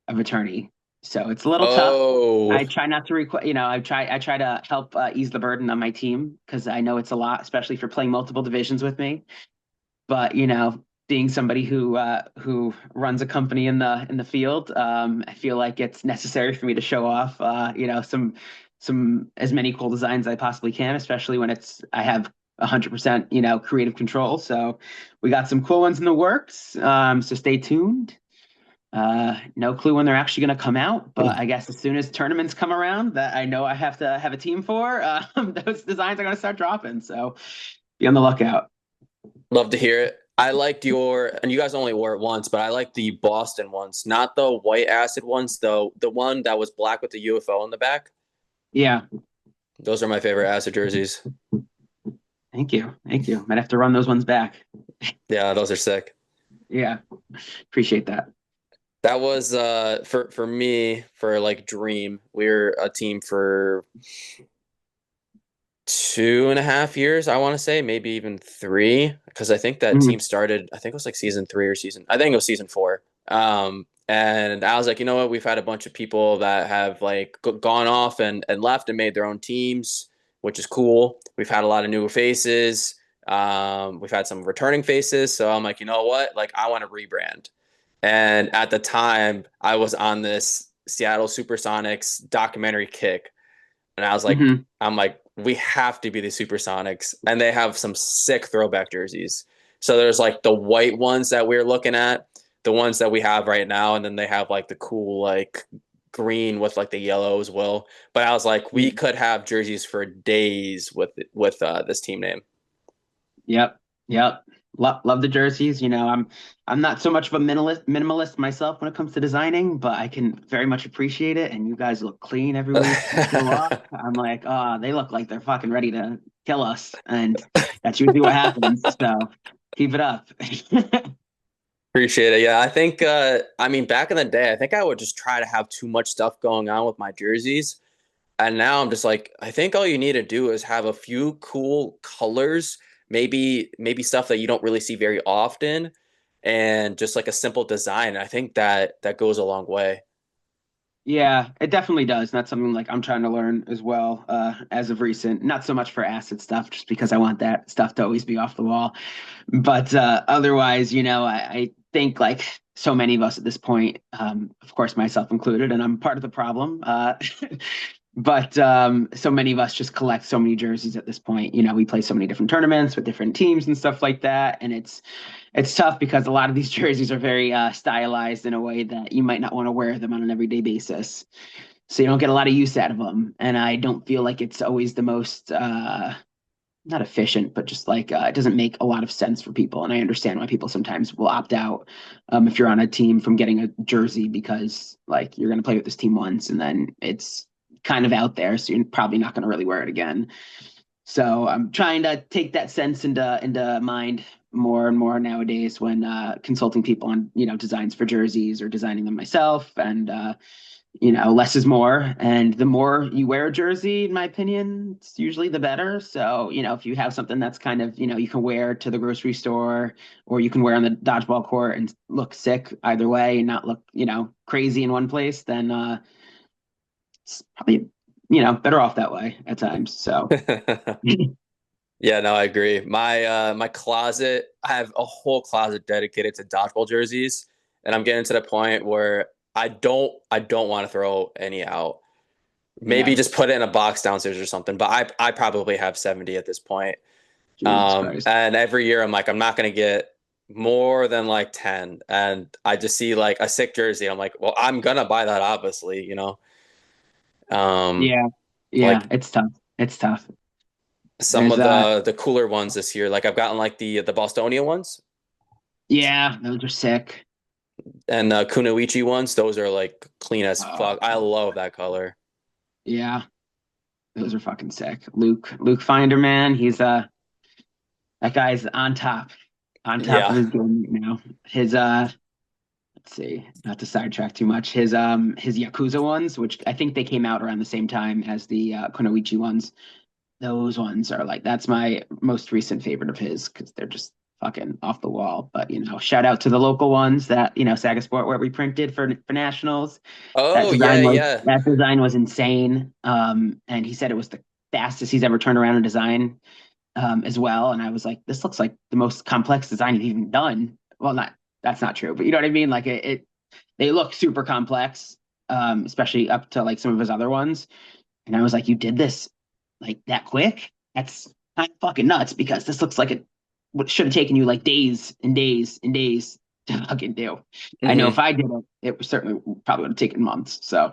of attorney. So it's a little tough. Oh, I try not to I try to help ease the burden on my team because I know it's a lot, especially for playing multiple divisions with me. But being somebody who runs a company in the field, I feel like it's necessary for me to show off, some as many cool designs as I possibly can, especially when I have 100%, creative control. So we got some cool ones in the works. So stay tuned. No clue when they're actually going to come out, but I guess as soon as tournaments come around that I know I have to have a team for, those designs are going to start dropping. So be on the lookout. love to hear it. I liked and you guys only wore it once, but I like the Boston ones, not the white acid ones, though. The one that was black with the UFO in the back. Yeah. Those are my favorite acid jerseys. Thank you. Thank you. Might have to run those ones back. Yeah, those are sick. Yeah. Appreciate that. That was for me for like Dream. We're a team for 2.5 years, I want to say, maybe even three, because I think that Mhm. team started. I think it was like season three or season. I think it was season four. And I was like, you know what? We've had a bunch of people that have like gone off and left and made their own teams, which is cool. We've had a lot of new faces. We've had some returning faces. So I'm like, you know what? Like, I want to rebrand. And at the time, I was on this Seattle Supersonics documentary kick, and I was like, Mhm. we have to be the Supersonics, and they have some sick throwback jerseys. So there's like the white ones that we're looking at, the ones that we have right now, and then they have like the cool like green with like the yellow as well. But I was like, we could have jerseys for days with this team name. Yep. Yep. Love the jerseys. I'm not so much of a minimalist myself when it comes to designing, but I can very much appreciate it. And you guys look clean every week. You show up. I'm like, oh, they look like they're fucking ready to kill us. And that's usually what happens. So keep it up. Appreciate it. Yeah, I think I mean back in the day, I think I would just try to have too much stuff going on with my jerseys. And now I'm just like, I think all you need to do is have a few cool colors, maybe stuff that you don't really see very often, and just like a simple design. I think that goes a long way. Yeah, it definitely does. That's something like I'm trying to learn as well, as of recent. Not so much for acid stuff, just because I want that stuff to always be off the wall. But otherwise, I think like so many of us at this point, of course, myself included, and I'm part of the problem. But so many of us just collect so many jerseys at this point. We play so many different tournaments with different teams and stuff like that, and it's tough because a lot of these jerseys are very stylized in a way that you might not want to wear them on an everyday basis. So you don't get a lot of use out of them, and I don't feel like it's always the most not efficient, but just like it doesn't make a lot of sense for people. And I understand why people sometimes will opt out if you're on a team from getting a jersey because like you're going to play with this team once and then it's kind of out there, so you're probably not going to really wear it again. So I'm trying to take that sense into mind more and more nowadays when consulting people on designs for jerseys or designing them myself. And less is more. And the more you wear a jersey, in my opinion, it's usually the better. So, if you have something that's kind of, you can wear to the grocery store or you can wear on the dodgeball court and look sick either way and not look, crazy in one place, then it's probably, better off that way at times. So, Yeah, no, I agree. My closet, I have a whole closet dedicated to dodgeball jerseys, and I'm getting to the point where I don't want to throw any out. Maybe yeah, just put it in a box downstairs or something, but I probably have 70 at this point. Jesus Christ. And every year I'm like, I'm not gonna get more than like 10. And I just see like a sick jersey. I'm like, well, I'm gonna buy that, obviously. Um, Yeah, yeah, like it's tough. It's tough. some There's of the cooler ones this year, like I've gotten like the Bostonia ones yeah, those are sick. and Kunoichi ones. Those are like clean as Oh, fuck. I love that color. yeah, those are fucking sick. Luke Finder, man, he's that guy's on top of Yeah. his game right now. His let's see, not to sidetrack too much. His Yakuza ones, which I think they came out around the same time as the Kunoichi ones. Those ones are like that's my most recent favorite of his because they're just fucking off the wall. But shout out to the local ones that Saga Sport where we printed for nationals. Oh yeah, yeah. That design was insane. And he said it was the fastest he's ever turned around a design as well. And I was like, this looks like the most complex design you've even done. Well, not that's not true, but you know what I mean. Like they look super complex, especially up to like some of his other ones. And I was like, you did this like that quick? That's kind of fucking nuts because this looks like it what should have taken you like days and days and days to fucking do. I know if Hmm. I did it, it was certainly probably would have taken months. So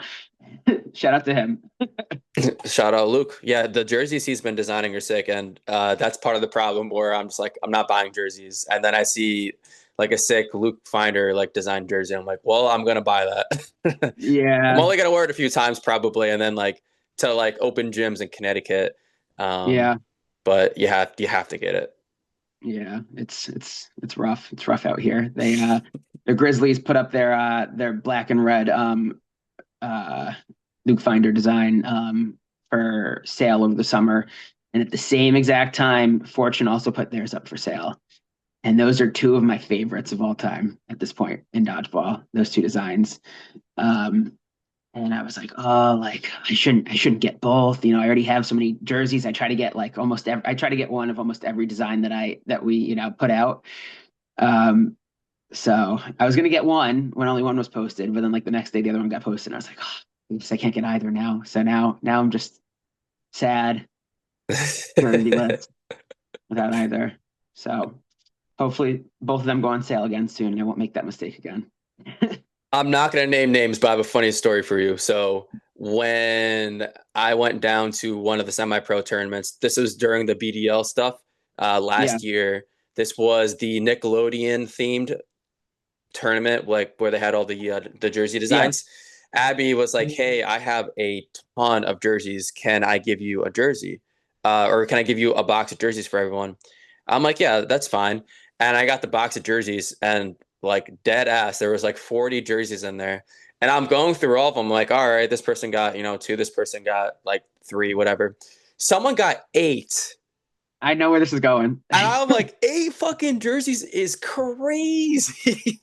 shout out to him. Shout out Luke. Yeah, the jerseys he's been designing are sick, and that's part of the problem where I'm just like, I'm not buying jerseys, and then I see like a sick Luke Finder like design jersey. I'm like, well, I'm gonna buy that. I'm Yeah, only gonna wear it a few times probably, and then like to like open gyms in Connecticut. Um, yeah, but you have to get it. yeah. It's rough. It's rough out here. The Grizzlies put up their black and red uh Luke Finder design for sale over the summer. And at the same exact time, Fortune also put theirs up for sale. And those are two of my favorites of all time at this point in dodgeball, those two designs. Um, and I was like, oh, like I shouldn't get both. I already have so many jerseys. I try to get like I try to get one of almost every design that we, put out. Um, so I was gonna get one when only one was posted, but then like the next day the other one got posted. And I was like, oh, oops, I can't get either now. So now I'm just sad, jerseyless without either. So hopefully both of them go on sale again soon and I won't make that mistake again. I'm not gonna name names, but I have a funny story for you. So when I went down to one of the semi-pro tournaments, this was during the BDL stuff Yeah. last year. This was the Nickelodeon themed tournament, like where they had all the jersey Yeah. designs. Abby was like, "Hey, I have a ton of jerseys. Can I give you a jersey, or can I give you a box of jerseys for everyone?" I'm like, "Yeah, that's fine." And I got the box of jerseys, and like dead ass, there was like 40 jerseys in there. And I'm going through all of them, like, all right, this person got, two, this person got like three, whatever. Someone got eight. I know where this is going. And I'm like, eight fucking jerseys is crazy.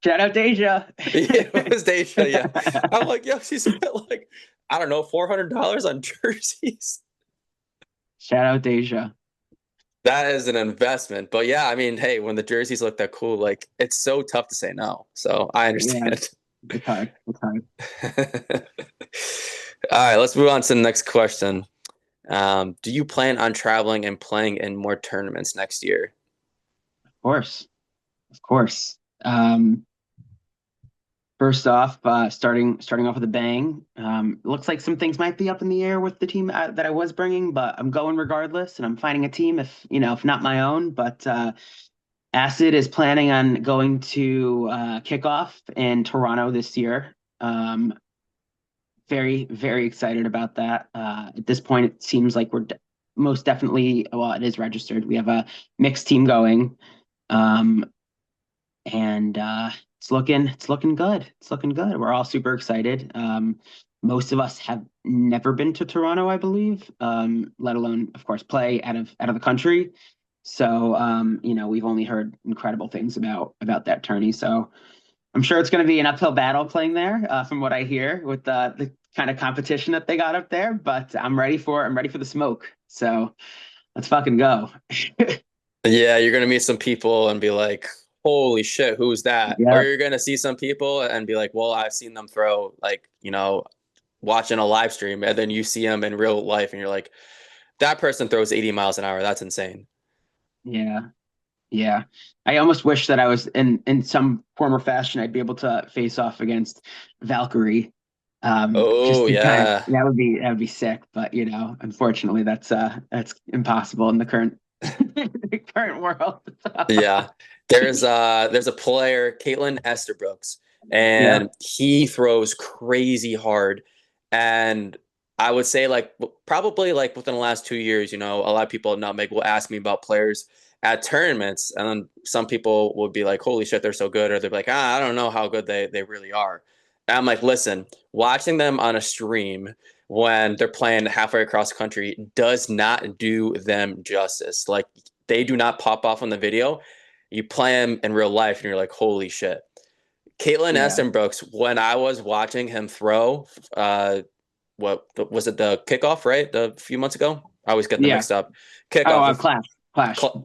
Shout out Deja. Yeah, it was Daisha. Yeah, I'm like, yo, she spent like I don't know $400 on jerseys. Shout out Deja. That is an investment, but yeah, I mean, hey, when the jerseys look that cool, like it's so tough to say no. So I Yeah, understand. it's hard. It's hard. All right, let's move on to the next question. Do you plan on traveling and playing in more tournaments next year? Of course. Of course. First off, starting off with a bang. It looks like some things might be up in the air with the team that I was bringing, but I'm going regardless, and I'm finding a team if not my own. But Acid is planning on going to kickoff in Toronto this year. Very, very excited about that. At this point, it seems like most definitely, well, it is registered. We have a mixed team going. Um, and it's looking good. It's looking good. We're all super excited. Most of us have never been to Toronto, I believe, let alone, of course, play out of the country. So, we've only heard incredible things about that tourney. So I'm sure it's going to be an uphill battle playing there, from what I hear with the kind of competition that they got up there. But I'm ready for the smoke. So let's fucking go. Yeah, you're gonna meet some people and be like, "Holy shit, who's that?" Or Yeah, you're gonna see some people and be like, "Well, I've seen them throw like, watching a live stream," and then you see them in real life, and you're like, "That person throws 80 miles an hour. That's insane." yeah. Yeah, I almost wish that I was in some form or fashion. I'd be able to face off against Valkyrie. Just Oh to kind of yeah, that would be sick. But unfortunately, that's impossible in the current the current world. yeah. There's a player, Caitlin Esterbrooks, Yeah, and he throws crazy hard. And I would say like probably like within the last 2 years, a lot of people at Nutmeg will ask me about players at tournaments, and then some people would be like, "Holy shit, they're so good," or they're like, I don't know how good they really are. And I'm like, listen, watching them on a stream when they're playing halfway across the country does not do them justice. Like they do not pop off on the video. You play them in real life, and you're like, holy shit. Caitlin yeah, Estenbrooks, when I was watching him throw, what was it, the kickoff, right? The few months ago? I always get them yeah. mixed up. Oh, Kickoff of Clash.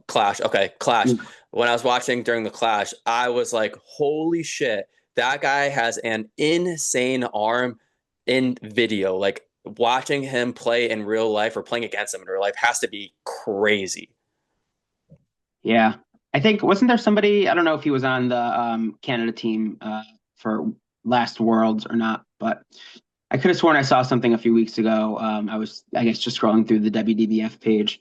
Clash. Okay, Clash. Yeah, When I was watching during the Clash, I was like, holy shit, that guy has an insane arm in video. Like watching him play in real life or playing against him in real life has to be crazy. yeah. I think wasn't there somebody? I don't know if he was on the Canada team for last Worlds or not, but I could have sworn I saw something a few weeks ago. I was, I guess, just scrolling through the WDBF page,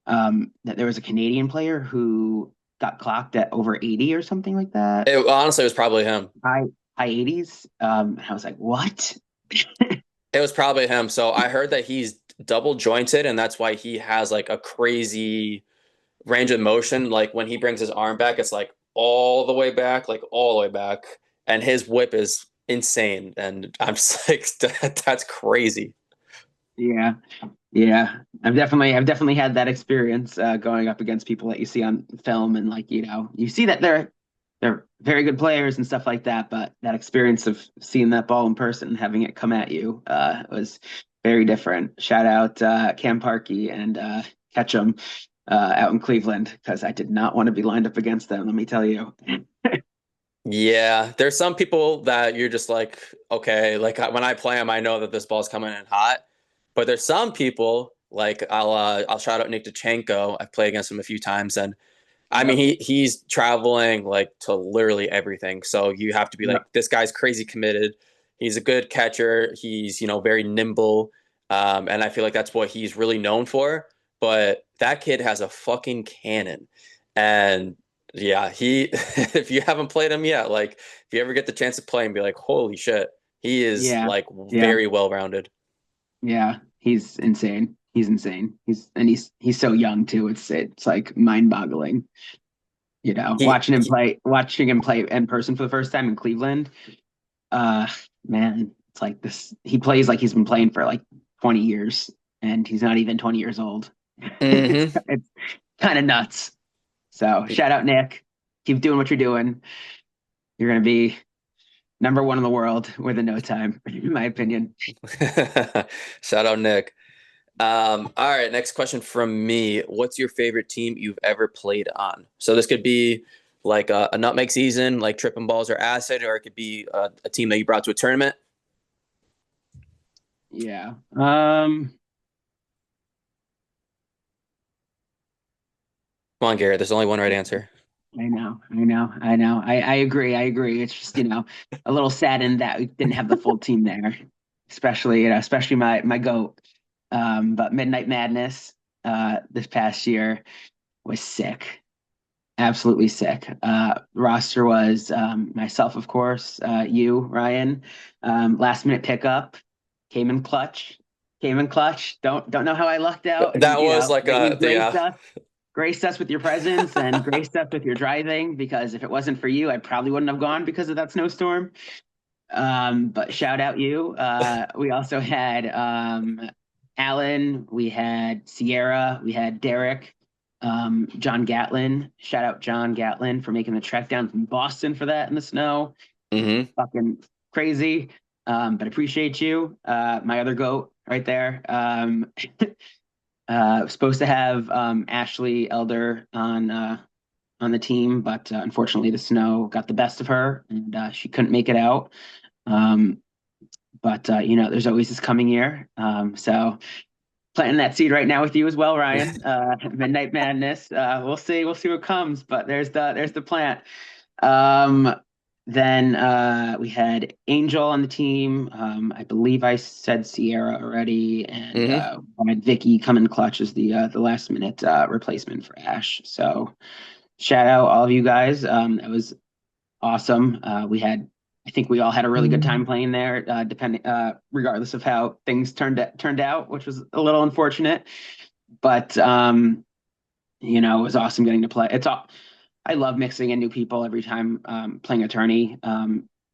that there was a Canadian player who got clocked at over 80 or something like that. It honestly was probably him. High high 80s. And I was like, what? It was probably him. So I heard that he's double jointed, and that's why he has like a crazy range of motion. Like when he brings his arm back, it's like all the way back, like all the way back. And his whip is insane. And I'm just like, that's crazy. Yeah, yeah. I've definitely had that experience going up against people that you see on film, and like you see that they're very good players and stuff like that, but that experience of seeing that ball in person and having it come at you was very different. Shout out Cam Parkey and Ketchum out in Cleveland, because I did not want to be lined up against them, let me tell you. Yeah, there's some people that you're just like, okay, like when I play them, I know that this ball's coming in hot. But there's some people like I'll shout out Nick Dachenko. I've played against him a few times, and I mean Yep, he's traveling like to literally everything. So you have to be like, yep, this guy's crazy committed. He's a good catcher. He's very nimble, and I feel like that's what he's really known for. but that kid has a fucking cannon. And yeah, he if you haven't played him yet, like if you ever get the chance to play him, be like, holy shit, he is Yeah, like yeah, very well rounded. yeah. He's insane. He's insane. He's so young too. It's like mind-boggling. He, Watching him play in person for the first time in Cleveland. Uh, Man, it's like this. He plays like he's been playing for like 20 years, and he's not even 20 years old. mm-hmm. It's kind of nuts. So shout out Nick. Keep doing what you're doing. You're gonna be number one in the world within no time, in my opinion. Shout out Nick. All right, next question from me. What's your favorite team you've ever played on? So this could be like a nutmeg season, like tripping balls or acid, or it could be a team that you brought to a tournament. Yeah. Come on, Garrett. There's only one right answer. I agree. I agree. It's just, a little saddened that we didn't have the full team there, especially my goat. But Midnight Madness, this past year was sick. Absolutely sick. Roster was myself, of course, you, Ryan. Last minute pickup, came in clutch, came in clutch. Don't know how I lucked out, and That was like but you yeah. graced us with your presence and graced us with your driving. Because if it wasn't for you, I probably wouldn't have gone because of that snowstorm. But shout out you. We also had Alan, we had Sierra, we had Derek, John Gatlin. Shout out John Gatlin for making the trek down from Boston for that in the snow. Hmm. Fucking crazy. But appreciate you. My other goat right there. Supposed to have Ashley Elder on the team, but unfortunately the snow got the best of her and she couldn't make it out. Um, but there's always this coming year. So planting that seed right now with you as well, Ryan. Midnight Madness. We'll see what comes. But there's the plant. Um, then we had Angel on the team. I believe I said Sierra already, and Hmm. I had Vicky come in clutch as the last minute replacement for Ash. So shout out all of you guys. That was awesome. I think we all had a really good time playing there, regardless of how things turned out, which was a little unfortunate. But it was awesome getting to play. I love mixing in new people every time playing a tourney.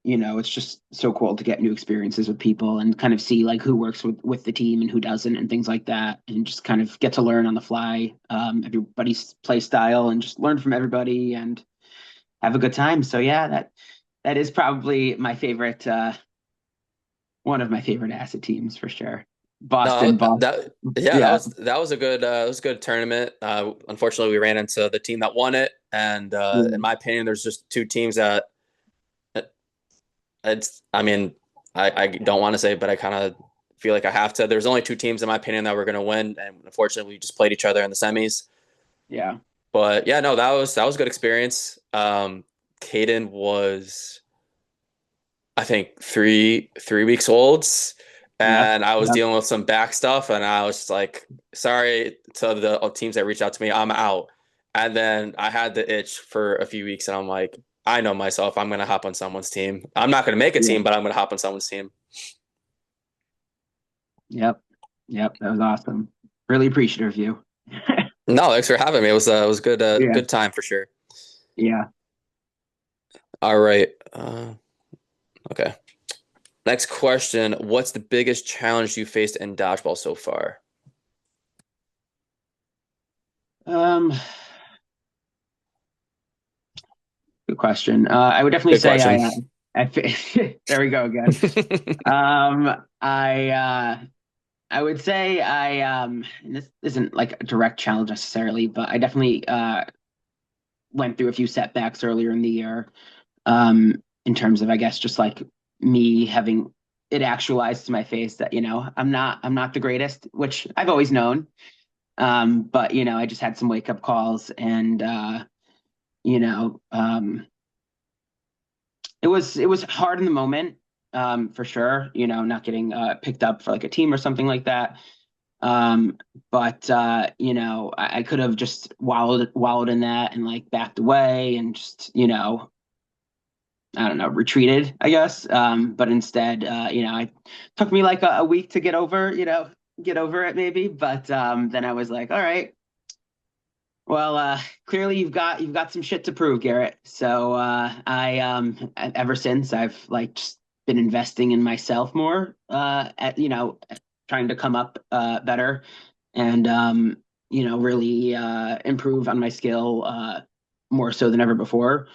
It's just so cool to get new experiences with people and kind of see like who works with the team and who doesn't and things like that, and just kind of get to learn on the fly everybody's play style and just learn from everybody and have a good time. So yeah, that is probably my favorite, one of my favorite acid teams for sure. No, Boston. yeah, Yeah. that was a good it was a good tournament. Unfortunately, we ran into the team that won it, and in Yeah. my opinion, there's just two teams that it's. I mean, I don't want to say, but I kind of feel like I have to. There's only two teams in my opinion that were going to win, and unfortunately, we just played each other in the semis. Yeah. But yeah, no, that was a good experience. Caden was, I think, three weeks old, Yep. and I was Yep. dealing with some back stuff, and I was just like, sorry to the teams that reached out to me, I'm out. And then I had the itch for a few weeks, and I'm like, I know myself, I'm gonna hop on someone's team. I'm not gonna make a Yeah. team, but I'm gonna hop on someone's team. Yep. Yep. That was awesome. Really appreciative of you. No, thanks for having me. It was good Yeah. good time for sure. Yeah. All right. Okay. Next question. What's the biggest challenge you faced in dodgeball so far? Um, Good question. I would definitely Good say question. there we go again. I would say and this isn't like a direct challenge necessarily, but I definitely went through a few setbacks earlier in the year, in terms of, I guess, just like me having it actualized to my face that, I'm not the greatest, which I've always known. But I just had some wake up calls, and you know, it was hard in the moment, for sure. Not getting picked up for like a team or something like that. Um, but I could have just wallowed in that and like backed away and just, I don't know, retreated, I guess. But instead, it took me like a week to get over it maybe. But then I was like, all right, well, clearly you've got some shit to prove, Garrett. So ever since I've like just been investing in myself more, trying to come up better and really improve on my skill more so than ever before.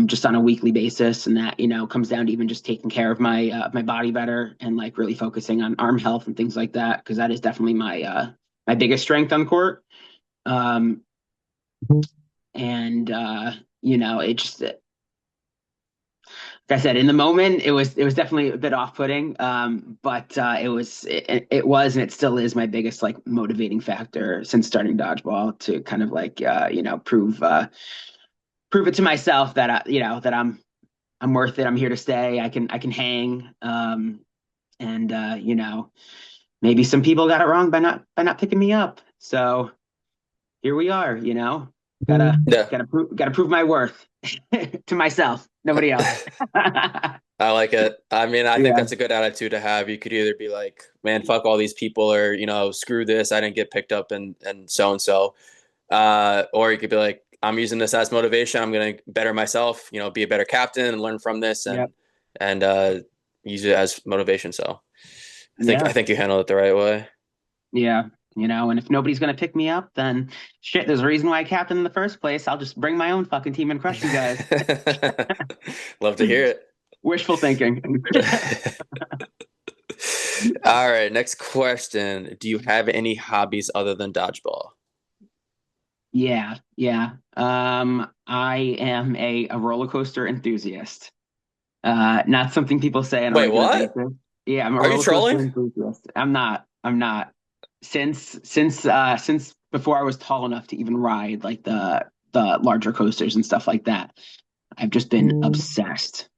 Just on a weekly basis, and that comes down to even just taking care of my body better and like really focusing on arm health and things like that because that is definitely my biggest strength on court. Um, and it just like I said, in the moment, it was definitely a bit off-putting. But it was and it still is my biggest like motivating factor since starting dodgeball to kind of like prove it to myself that that I'm worth it. I'm here to stay. I can hang. And maybe some people got it wrong by not picking me up. So here we are. Gotta Yeah, gotta prove my worth to myself, nobody else. I like it. I mean, I think Yeah. that's a good attitude to have. You could either be like, man, fuck all these people, or screw this, I didn't get picked up, and so and so. Or you could be like, I'm using this as motivation. I'm gonna better myself. Be a better captain and learn from this, and Yep. and use it as motivation. So I Yeah. think you handled it the right way. Yeah. And if nobody's gonna pick me up, then shit, there's a reason why I captain in the first place. I'll just bring my own fucking team and crush you guys. Love to hear Wishful thinking. it. All right, next question. Do you have any hobbies other than dodgeball? Yeah, yeah. I am a roller coaster enthusiast. Not something people say on a Wait, regular what? basis. Yeah, I'm a Are you roller coaster trolling? enthusiast. I'm not. I'm not. Since before I was tall enough to even ride like the larger coasters and stuff like that, I've just been obsessed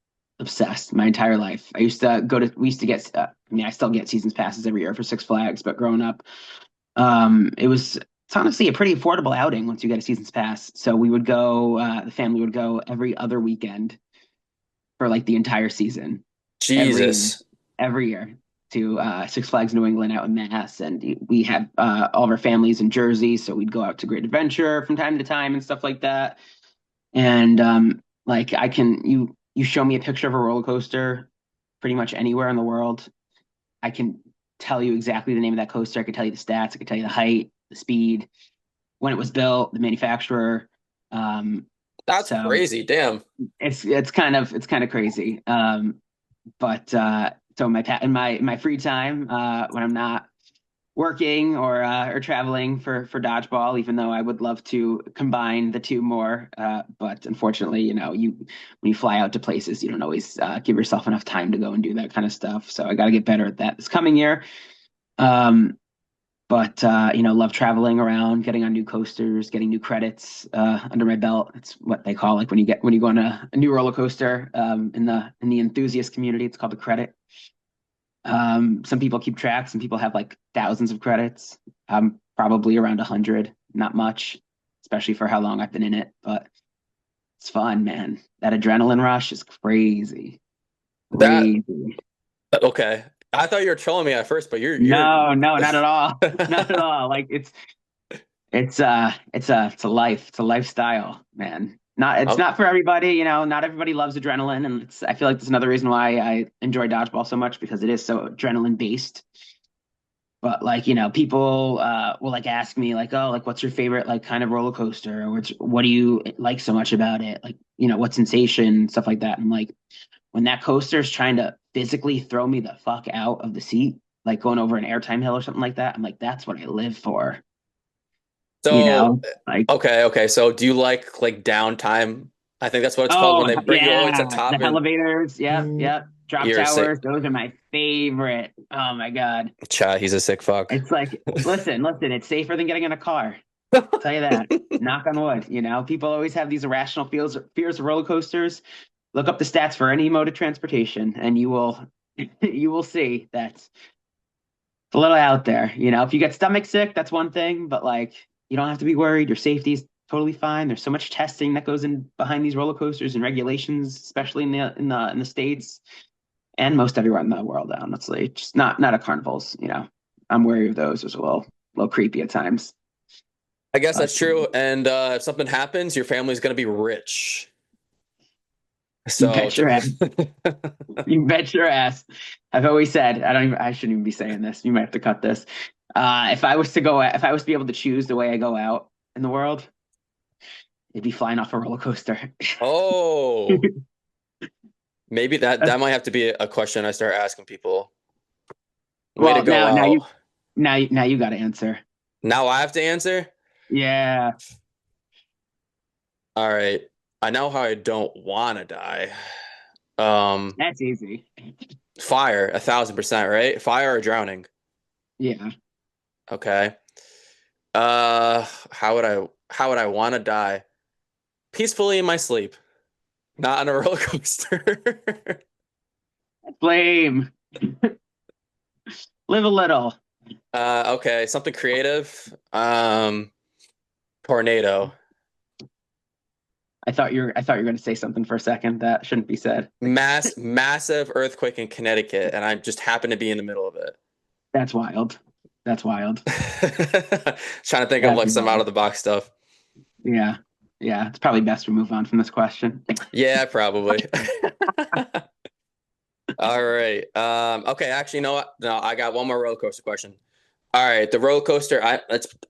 my entire life. We used to get, I mean, I still get seasons passes every year for Six Flags, but growing up, it's honestly a pretty affordable outing once you get a season's pass. So we would go, the family would go every other weekend for like the entire season, every Jesus. every year to Six Flags New England out in Mass, and we had all of our families in Jersey, so we'd go out to Great Adventure from time to time and stuff like that. And like you show me a picture of a roller coaster pretty much anywhere in the world, I can tell you exactly the name of that coaster. I could tell you the stats. I could tell you the height, the speed, when it was built, the manufacturer. Um, That's so crazy. Damn. it's kind of crazy. But so in my free time, when I'm not working or traveling for dodgeball, even though I would love to combine the two more. But unfortunately, when you fly out to places, you don't always give yourself enough time to go and do that kind of stuff. So I got to get better at that this coming year. Um, but love traveling around, getting on new coasters, getting new credits under my belt. It's what they call like when you go on a new roller coaster in the enthusiast community. It's called a credit. Some people keep track. Some people have like thousands of credits. I'm probably around 100. Not much, especially for how long I've been in it. But it's fun, man. That adrenaline rush is crazy, That crazy. okay. I thought you were trolling me at first, but you're No, no, not at all. Not at all. Like it's a life. It's a lifestyle, man. It's Oh, not for everybody, not everybody loves adrenaline, and I feel like that's another reason why I enjoy dodgeball so much because it is so adrenaline based. But like, people will like ask me like, oh, like what's your favorite like kind of roller coaster? Or what do you like so much about it? Like, what sensation, stuff like that. And like when that coaster is trying to physically throw me the fuck out of the seat, like going over an airtime hill or something like that, I'm like, that's what I live for. so Like, okay. So do you like downtime? I think that's what it's called when oh they bring you all the way to the yeah, the top and elevators. Yep, yep. Drop you're sick. towers. Those are my favorite. Oh my God. Cha, he's a sick fuck. It's like, listen, it's safer than getting in a car. Tell you that. Knock on wood. People always have these irrational fears of roller coasters. Look up the stats for any mode of transportation, and you will you will see that a little out there. If you get stomach sick, that's one thing, but like you don't have to be worried. Your safety's totally fine. There's so much testing that goes in behind these roller coasters and regulations, especially in the States and most everywhere in the world, honestly. Just not at carnivals. I'm wary of those as well. A little creepy at times. I guess But that's true. And if something happens, your family's gonna be rich. you So bet your ass. You bet your ass. I've always said I shouldn't even be saying this. You might have to cut this. If I was to be able to choose the way I go out in the world, it'd be flying off a roller coaster. oh, maybe that might have to be a question I start asking people. Way to Well, go now out. you got to answer. Now I have to answer? Yeah, All right. I know how I don't want to die. Um, that's easy. fire, 1,000%, right? Fire or drowning. Yeah. Okay. How would I want to die? Peacefully in my sleep, not on a roller coaster. Flame. Live a little. Okay, something creative. Tornado. I thought you were going to say something for a second that shouldn't be said. Massive earthquake in Connecticut, and I just happen to be in the middle of it. That's wild. That's wild. Trying to think of That'd like be some out wild. of the box stuff. Yeah. Yeah. It's probably best we move on from this question. Yeah, probably. All right. Okay, actually, you know what? No, I got one more roller coaster question. All right, the roller coaster,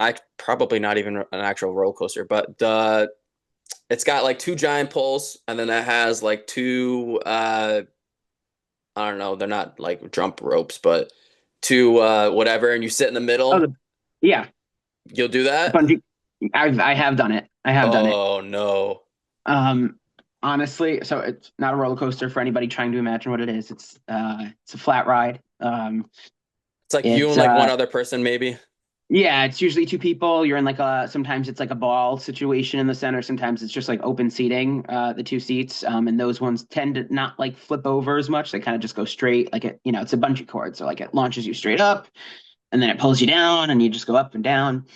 I probably not even an actual roller coaster, but it's got like two giant poles, and then it has like two I don't know, they're not like jump ropes, but two whatever, and you sit in the Oh, middle. yeah. You'll do that? Bungee. I have done it. I have done it. Oh no. Um, honestly, so it's not a roller coaster for anybody trying to imagine what it is. It's a flat ride. It's like you It's and like one other person maybe. Yeah, it's usually two people. You're in like sometimes it's like a ball situation in the center. Sometimes it's just like open seating, the two seats. And those ones tend to not like flip over as much. They kind of just go straight. Like it's a bungee cord. So like it launches you straight up and then it pulls you down and you just go up and down.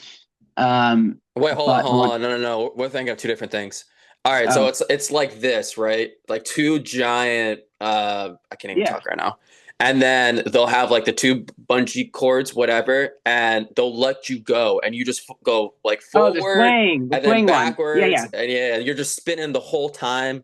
Um, Wait, hold on, but the hold one, on. No, no, no. We're thinking of two different things. All right, so oh, it's like this, right? Like two giant I can't even yeah. talk right now. And then they'll have like the two bungee cords, whatever, and they'll let you go and you just go like Oh, forward the and then swing one. Yeah, backwards yeah. and yeah, you're just spinning the whole time.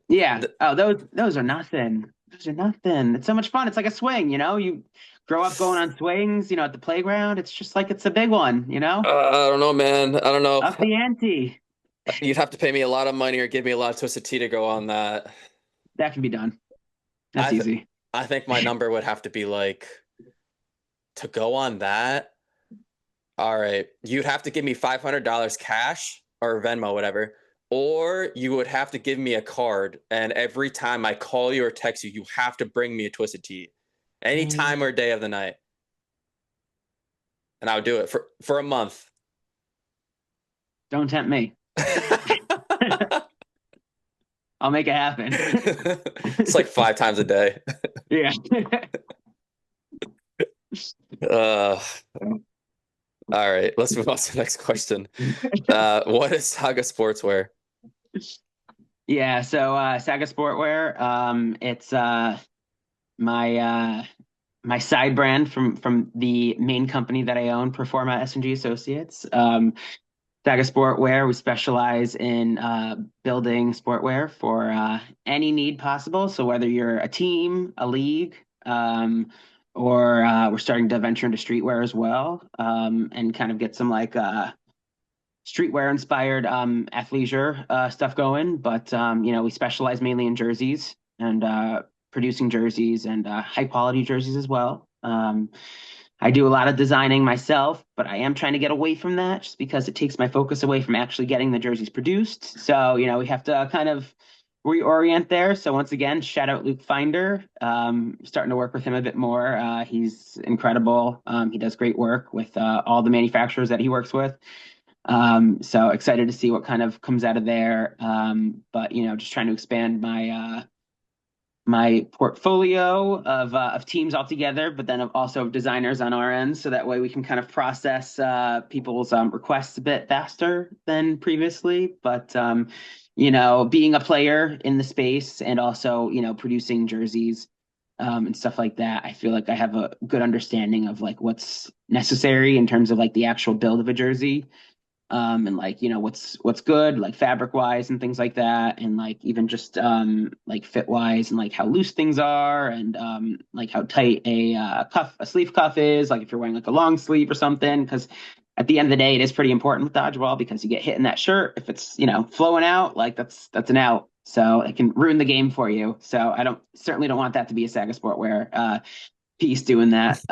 Yeah. Oh, those are nothing. Those are nothing. It's so much fun. It's like a swing, You grow up going on swings, at the playground. It's just like it's a big one. I don't know, man. I don't know. Up the ante. You'd have to pay me a lot of money or give me a lot of twisted tea to go on that. That can be done. That's I th easy. I think my number would have to be like to go on that. All right, you'd have to give me $500 cash or Venmo, whatever, or you would have to give me a card, and every time I call you or text you, you have to bring me a twisted tea, any time or day of the night, and I would do it for a month. Don't tempt me. I'll make it happen. It's like 5 times a day. Yeah. Uh, all right, let's move on to the next question. What is Saga Sportswear? Yeah, so Saga Sportwear, it's my my side brand from the main company that I own, Performa S&G Associates. Saga Sportwear, we specialize in building sportwear for any need possible. So whether you're a team, a league, or we're starting to venture into streetwear as well, and kind of get some like streetwear inspired athleisure stuff going. But we specialize mainly in jerseys and producing jerseys and high quality jerseys as well. I do a lot of designing myself, but I am trying to get away from that just because it takes my focus away from actually getting the jerseys produced. So, we have to kind of reorient there. So once again, shout out Luke Finder. Starting to work with him a bit more. He's incredible. He does great work with all the manufacturers that he works with. So excited to see what kind of comes out of there. But just trying to expand my portfolio of teams altogether, but then also of designers on our end, so that way we can kind of process people's requests a bit faster than previously. But being a player in the space and also producing jerseys and stuff like that, I feel like I have a good understanding of like what's necessary in terms of like the actual build of a jersey, and like what's good like fabric wise and things like that, and like even just like fit wise and like how loose things are, and like how tight a sleeve cuff is, like if you're wearing like a long sleeve or something, because at the end of the day it is pretty important with dodgeball, because you get hit in that shirt if it's flowing out, like that's an out, so it can ruin the game for you. So I don't certainly don't want that to be a Saga Sportwear piece doing that.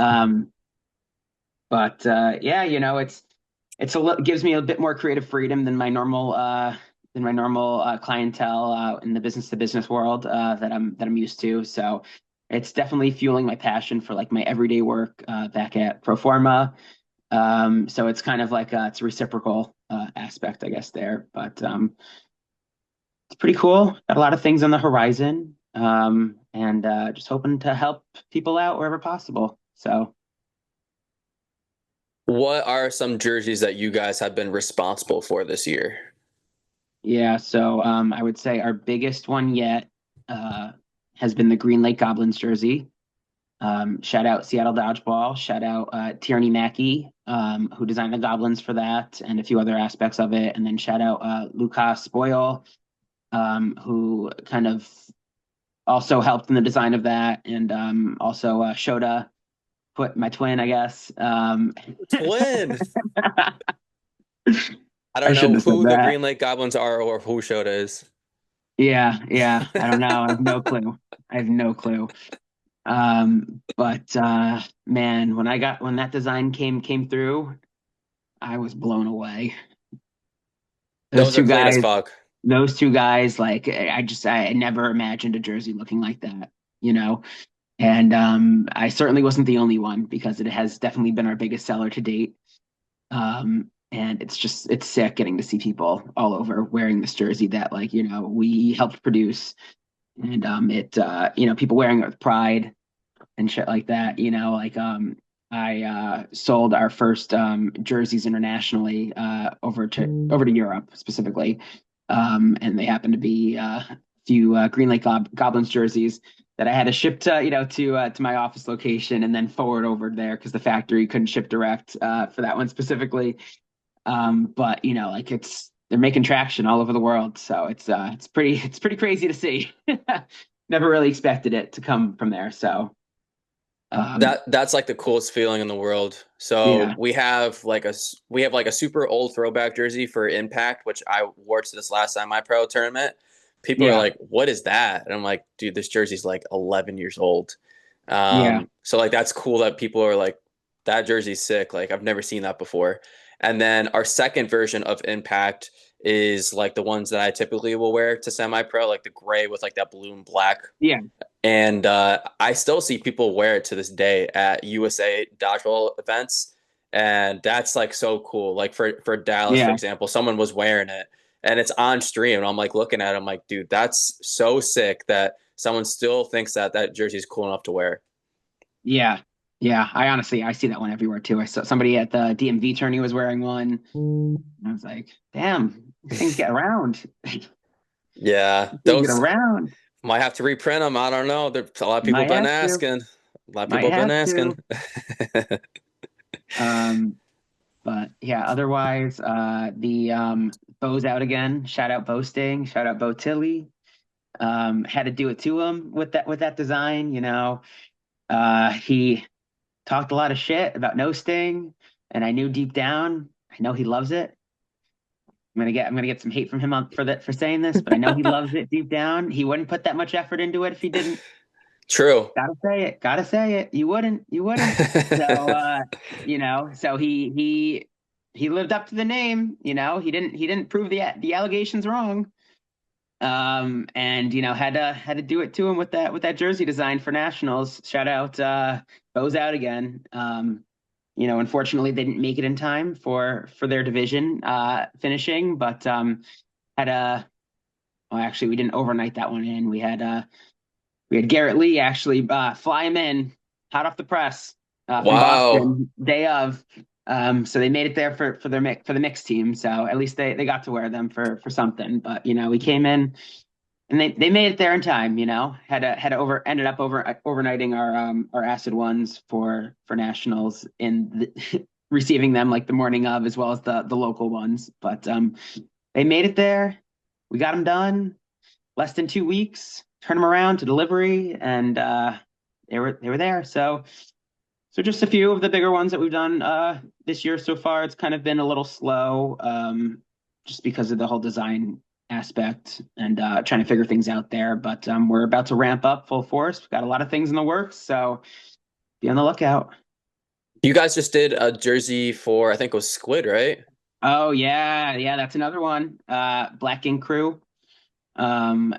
But yeah, gives me a bit more creative freedom than my normal clientele in the business to business world that I'm used to. So it's definitely fueling my passion for like my everyday work back at Proforma. So it's kind of like it's a reciprocal aspect, I guess, there. But it's pretty cool. Got a lot of things on the horizon, and just hoping to help people out wherever possible. So. What are some jerseys that you guys have been responsible for this year? Yeah, so I would say our biggest one yet uh, has been the Green Lake Goblins jersey. Shout out Seattle Dodgeball. Shout out Tierney Mackey, who designed the Goblins for that and a few other aspects of it. And then shout out Lucas Boyle, who kind of also helped in the design of that. And also Shota, my twin, I guess. Twin. I I don't shouldn't know have said who the that. Green Lake Goblins are or who Shota is. Yeah, yeah. I don't know. I have no clue. I have no clue. But man, when that design came through, I was blown away. Those Those are two clean as guys, fuck. those two guys, like I never imagined a jersey looking like that, you know. And I certainly wasn't the only one, because it has definitely been our biggest seller to date. And it's sick getting to see people all over wearing this jersey that like, we helped produce, and people wearing it with pride and shit like that. Like I sold our first jerseys internationally over to Europe specifically, and they happened to be a few Green Lake Goblins jerseys that I had to ship to my office location and then forward over there because the factory couldn't ship direct for that one specifically. But like they're making traction all over the world, so it's pretty crazy to see. Never really expected it to come from there. So That's like the coolest feeling in the world. So yeah, we have like a super old throwback jersey for Impact, which I wore to this last time my pro tournament. People are yeah, like, "What is that?" And I'm like, "Dude, this jersey's like 11 years old." yeah, So like that's cool that people are like, "That jersey's sick." Like I've never seen that before. And then our second version of Impact is like the ones that I typically will wear to semi-pro, like the gray with like that blue and black, yeah, and I still see people wear it to this day at USA dodgeball events, and that's like so cool. Like for Dallas, for yeah, example, someone was wearing it, and it's on stream, and I'm like looking at it, I'm like, dude, that's so sick that someone still thinks that that jersey is cool enough to wear. yeah, yeah. I see that one everywhere too. I saw somebody at the DMV tourney was wearing one. And I was like, damn, these things get around. These Yeah, things get those around. might have to reprint them. I don't know. There's a lot of people Might been have to. asking. A lot of Might people have been have asking. to. Um, but yeah, otherwise, the Bo's out again. Shout out Bo Sting. Shout out Bo Tilly. Had to do it to him with that design. He talked a lot of shit about no Sting, and I knew deep down, I know he loves it. I'm gonna get some hate from him for saying this, but I know he loves it deep down. He wouldn't put that much effort into it if he didn't. True. Gotta say it. Gotta say it. You wouldn't. So so he lived up to the name. He didn't prove the allegations wrong. And had to do it to him with that jersey design for nationals. Shout out Bo's out again. Unfortunately they didn't make it in time for their division finishing, but had a well, actually we didn't overnight that one in. We had We had Garrett Lee actually fly him in, hot off the press, from Wow. Boston, day of. So they made it there for for the mixed team. So at least they got to wear them for something. But we came in and they made it there in time. Had to ended up overnighting our acid ones for nationals receiving them like the morning of, as well as the local ones. But they made it there. We got them done less than 2 weeks. Turn them around to delivery, and they were there. So just a few of the bigger ones that we've done this year so far. It's kind of been a little slow, just because of the whole design aspect and trying to figure things out there. But we're about to ramp up full force. We've got a lot of things in the works, so be on the lookout. You guys just did a jersey for, I think it was Squid, right? Oh yeah, yeah, that's another one. Black Ink Crew. Um,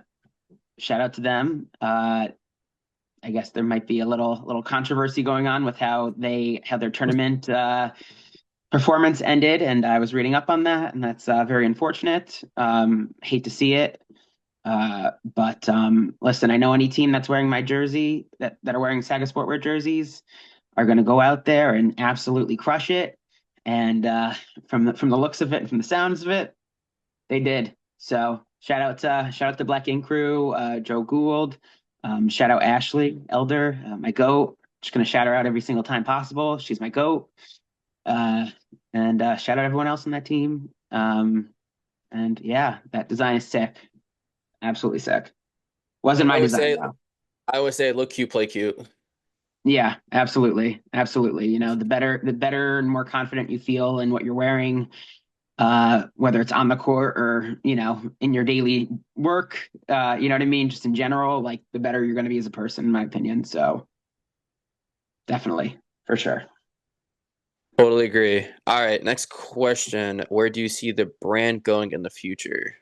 Shout out to them. I guess there might be a little controversy going on with how they had their tournament performance ended, and I was reading up on that, and that's very unfortunate. Hate to see it, but listen, I know any team that's wearing my jersey that are wearing Saga Sportwear jerseys are going to go out there and absolutely crush it. And from the looks of it and from the sounds of it, they did. So shout out to Black Ink Crew, Joe Gould. Shout out Ashley Elder, my goat. Just gonna shout her out every single time possible. She's my goat. Uh, and shout out everyone else on that team. And yeah, that design is sick. Absolutely sick. Wasn't I my would design say though. I would say look cute, play cute. Yeah, absolutely, absolutely. The better and more confident you feel in what you're wearing, whether it's on the court or in your daily work, you know what I mean, just in general, like the better you're going to be as a person, in my opinion. So definitely, for sure. Totally agree. All right, next question. Where do you see the brand going in the future?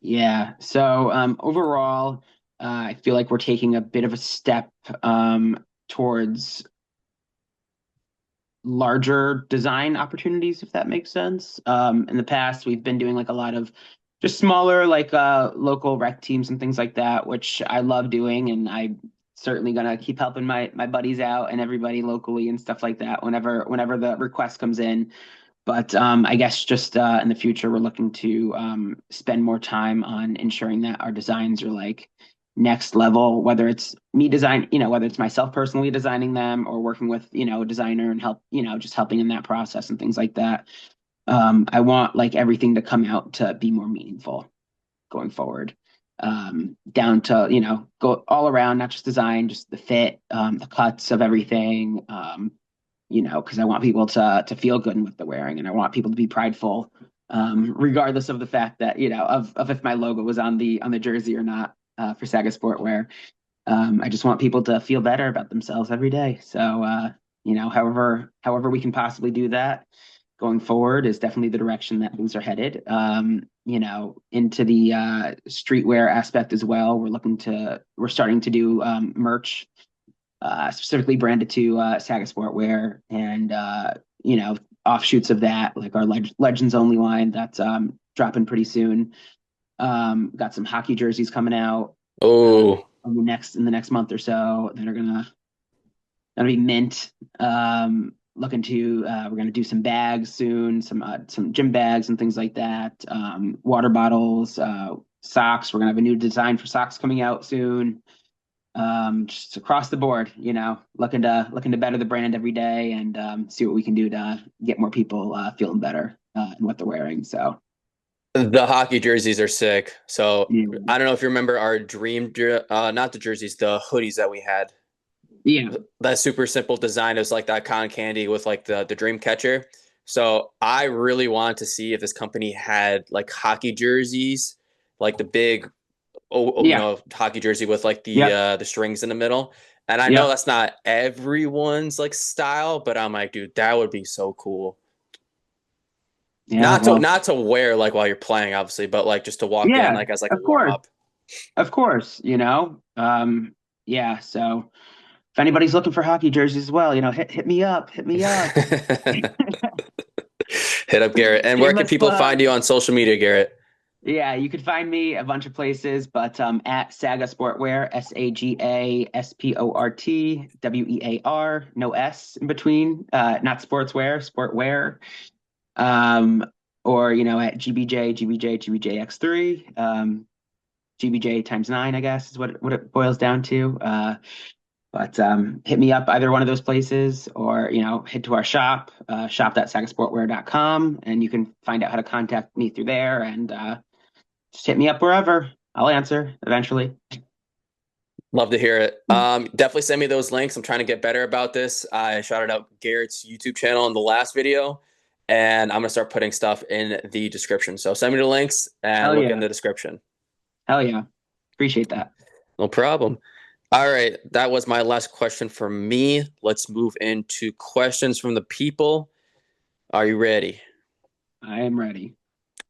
Yeah, so overall, I feel like we're taking a bit of a step towards larger design opportunities, if that makes sense. In the past, we've been doing like a lot of just smaller, like local rec teams and things like that, which I love doing, and I certainly gonna keep helping my buddies out and everybody locally and stuff like that whenever the request comes in. But I guess just in the future, we're looking to spend more time on ensuring that our designs are like next level, whether it's me design, whether it's myself personally designing them or working with, a designer and just helping in that process and things like that. I want like everything to come out to be more meaningful going forward. Down to, go all around, not just design, just the fit, the cuts of everything. Because I want people to feel good in what they're wearing, and I want people to be prideful, regardless of the fact that of if my logo was on the jersey or not, for Saga Sportwear. I just want people to feel better about themselves every day. So however we can possibly do that going forward is definitely the direction that things are headed. Into the streetwear aspect as well. We're starting to do merch specifically branded to Saga Sportwear, and offshoots of that, like our Legends Only line that's dropping pretty soon. Got some hockey jerseys coming out Oh, in the next month or so that are gonna be mint. Looking to We're gonna do some bags soon, some gym bags and things like that. Water bottles, socks. We're gonna have a new design for socks coming out soon. Just across the board, looking to better the brand every day and see what we can do to get more people feeling better in what they're wearing. So the hockey jerseys are sick. So yeah, I don't know if you remember our not the jerseys, the hoodies that we had. yeah, That super simple design. It was like that cotton candy with like the dream catcher. So I really wanted to see if this company had like hockey jerseys, like the big, yeah, hockey jersey with like yep, the strings in the middle. And I know yep, that's not everyone's like style, but I'm like, dude, that would be so cool. yeah. Not to wear like while you're playing, obviously, but like just to walk in Yeah, like as like a of warm course, up. of course. Yeah. So if anybody's looking for hockey jerseys as well, hit me up, hit me up. Hit up Garrett. And where can Shameless people find plug. you on social media, Garrett? Yeah, you could find me a bunch of places, but at Saga Sportwear, SAGA SPORTWEAR, no S in between, not sportswear, sportwear. Um, or at GBJ, GBJX3, GBJ times nine, I guess is what it boils down to. But hit me up either one of those places, or head to our shop, shop.sagasportwear.com, and you can find out how to contact me through there, and just hit me up wherever. I'll answer eventually. Love to hear it. Definitely send me those links. I'm trying to get better about this. I shouted out Garrett's YouTube channel in the last video, and I'm gonna start putting stuff in the description. So send me the links and Hell look in yeah. the description. Hell yeah. Appreciate that. No problem. All right, that was my last question for me. Let's move into questions from the people. Are you ready? I am ready.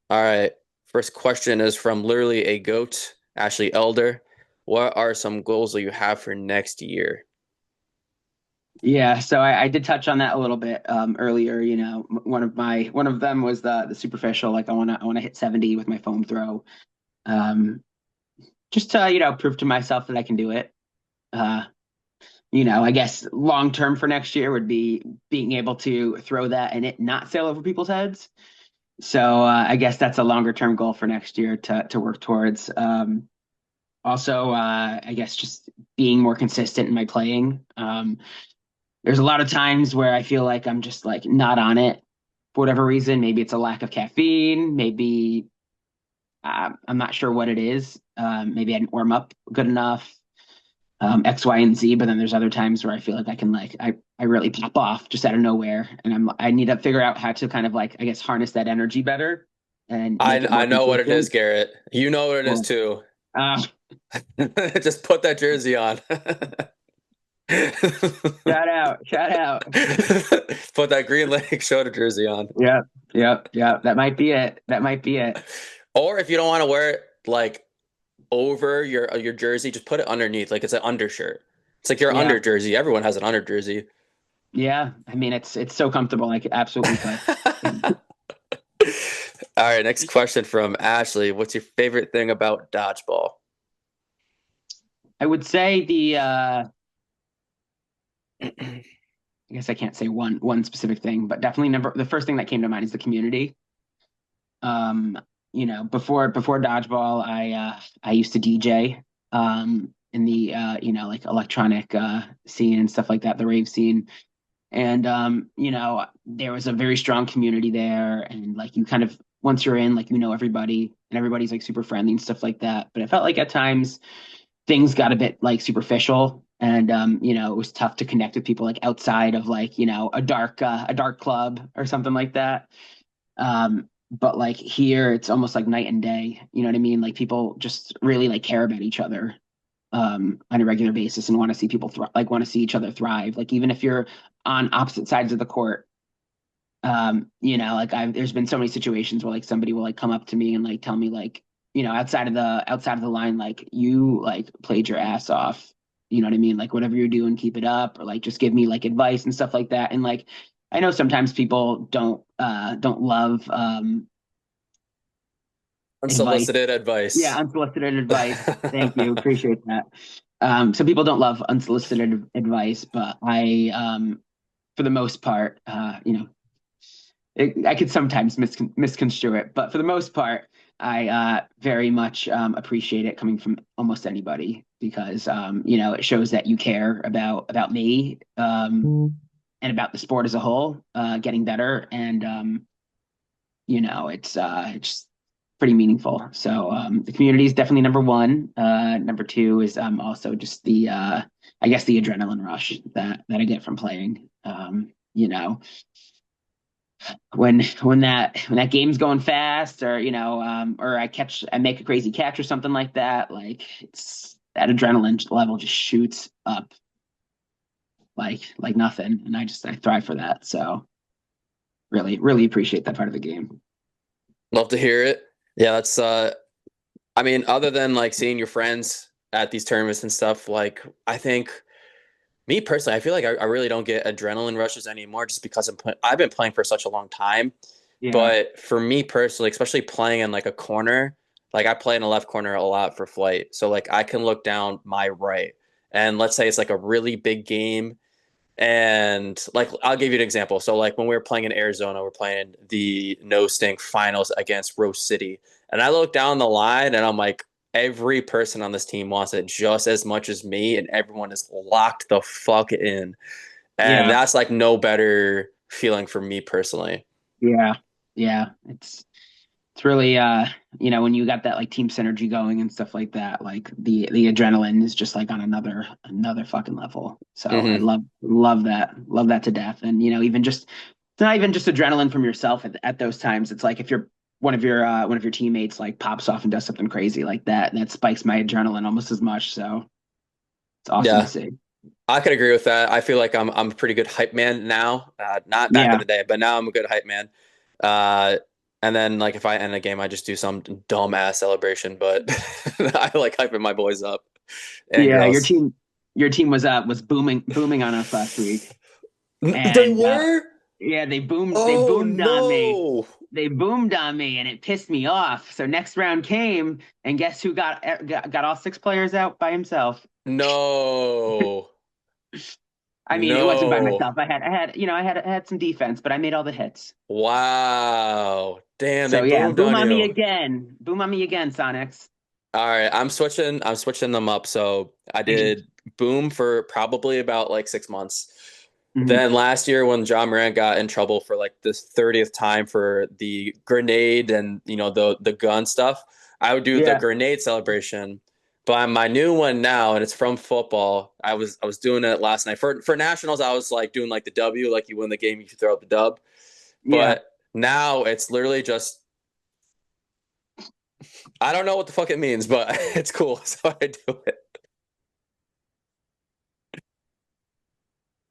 All right. First question is from literally a goat, Ashley Elder. What are some goals that you have for next year? Yeah, so I did touch on that a little bit earlier. One of them was the superficial. Like I wanna hit 70 with my foam throw. Um, just to prove to myself that I can do it. Uh, I guess long term for next year would be being able to throw that and it not sail over people's heads. So I guess that's a longer term goal for next year to work towards. Also, I guess just being more consistent in my playing. There's a lot of times where I feel like I'm just like not on it for whatever reason. Maybe it's a lack of caffeine. Maybe I'm not sure what it is. Maybe I didn't warm up good enough. X, Y, and Z. But then there's other times where I feel like I can I really pop off just out of nowhere, and I need to figure out how to kind of like I guess harness that energy better and make it more I know what it is, consistent. Garrett. You know what it is Well, too. uh, Just put that jersey on. shout out. Put that Green Lake Shoulder jersey on. Yep, yep, yep. That might be it. That might be it. Or if you don't want to wear it like over your jersey, just put it underneath, like it's an undershirt. It's like your Yeah, under jersey. Everyone has an under jersey. yeah. I mean, it's so comfortable. I absolutely could. All right, next question from Ashley. What's your favorite thing about dodgeball? I would say I guess I can't say one specific thing, but definitely number the first thing that came to mind is the community. Um, before dodgeball, I used to DJ in the like electronic scene and stuff like that, the rave scene. And there was a very strong community there, and like you kind of once you're in, like everybody, and everybody's like super friendly and stuff like that. But it felt like at times things got a bit like superficial, and it was tough to connect with people like outside of like a dark club or something like that. But like here it's almost like night and day, you know what I mean? Like people just really like care about each other on a regular basis and want to see people want to see each other thrive, like even if you're on opposite sides of the court. Like there's been so many situations where like somebody will like come up to me and like tell me like, outside of the line, like you like played your ass off. You know what I mean? Like whatever you're doing, keep it up, or like just give me like advice and stuff like that. And like I know sometimes people don't love advice. Unsolicited Yeah, advice. unsolicited advice. Thank you. Appreciate that. Some people don't love unsolicited advice, but for the most part, I could sometimes misconstrue it, but for the most part, I very much appreciate it coming from almost anybody because it shows that you care about me and about the sport as a whole, getting better, and it's pretty meaningful. So the community is definitely number one. Number two is also just the I guess the adrenaline rush that I get from playing. When that game's going fast, or I make a crazy catch or something like that, like it's that adrenaline level just shoots up like nothing, and I thrive for that. So really really appreciate that part of the game. Love to hear it. Yeah, that's I mean, other than like seeing your friends at these tournaments and stuff, like I think me personally, I feel like I really don't get adrenaline rushes anymore just because I've been playing for such a long time. Yeah, But for me personally, especially playing in like a corner, like I play in the left corner a lot for flight. So like I can look down my right. And let's say it's like a really big game. And like I'll give you an example. So like when we were playing in Arizona, we're playing the No Stink finals against Rose City. And I look down the line and I'm like, every person on this team wants it just as much as me, and everyone is locked the fuck in. And Yeah, that's like no better feeling for me personally. yeah, yeah. It's really when you got that like team synergy going and stuff like that, like the adrenaline is just like on another fucking level. So I Hmm. love that to death. And even just it's not even just adrenaline from yourself at those times. It's like if you're one of your teammates like pops off and does something crazy like that spikes my adrenaline almost as much. So it's awesome to Yeah, see. I could agree with that. I feel like I'm a pretty good hype man now. Not back in Yeah. the day, but now I'm a good hype man. Uh, and then like if I end a game, I just do some dumbass celebration, but I like hyping my boys up and Yeah, girls. your team was booming on us last week. They And were? yeah, they Oh boomed on me. no. They boomed on me and it pissed me off. So next round came and guess who got all six players out by himself. No. I mean, it wasn't by No. myself. I had some defense, but I made all the hits. Wow. Damn, they So yeah, boomed boom on on me you. again. Boom on me again, Sonics. All right, I'm switching them up. So I did boom for probably about like 6 months. Mhm. Then last year when John Morant got in trouble for like this 30th time for the grenade and the gun stuff, I would do the Yeah. grenade celebration. But my new one now, and it's from football. I was doing it last night for nationals. I was like doing like the W, like you win the game, you throw out the dub. Yeah. But now it's literally just I don't know what the fuck it means, but it's cool, so I do it.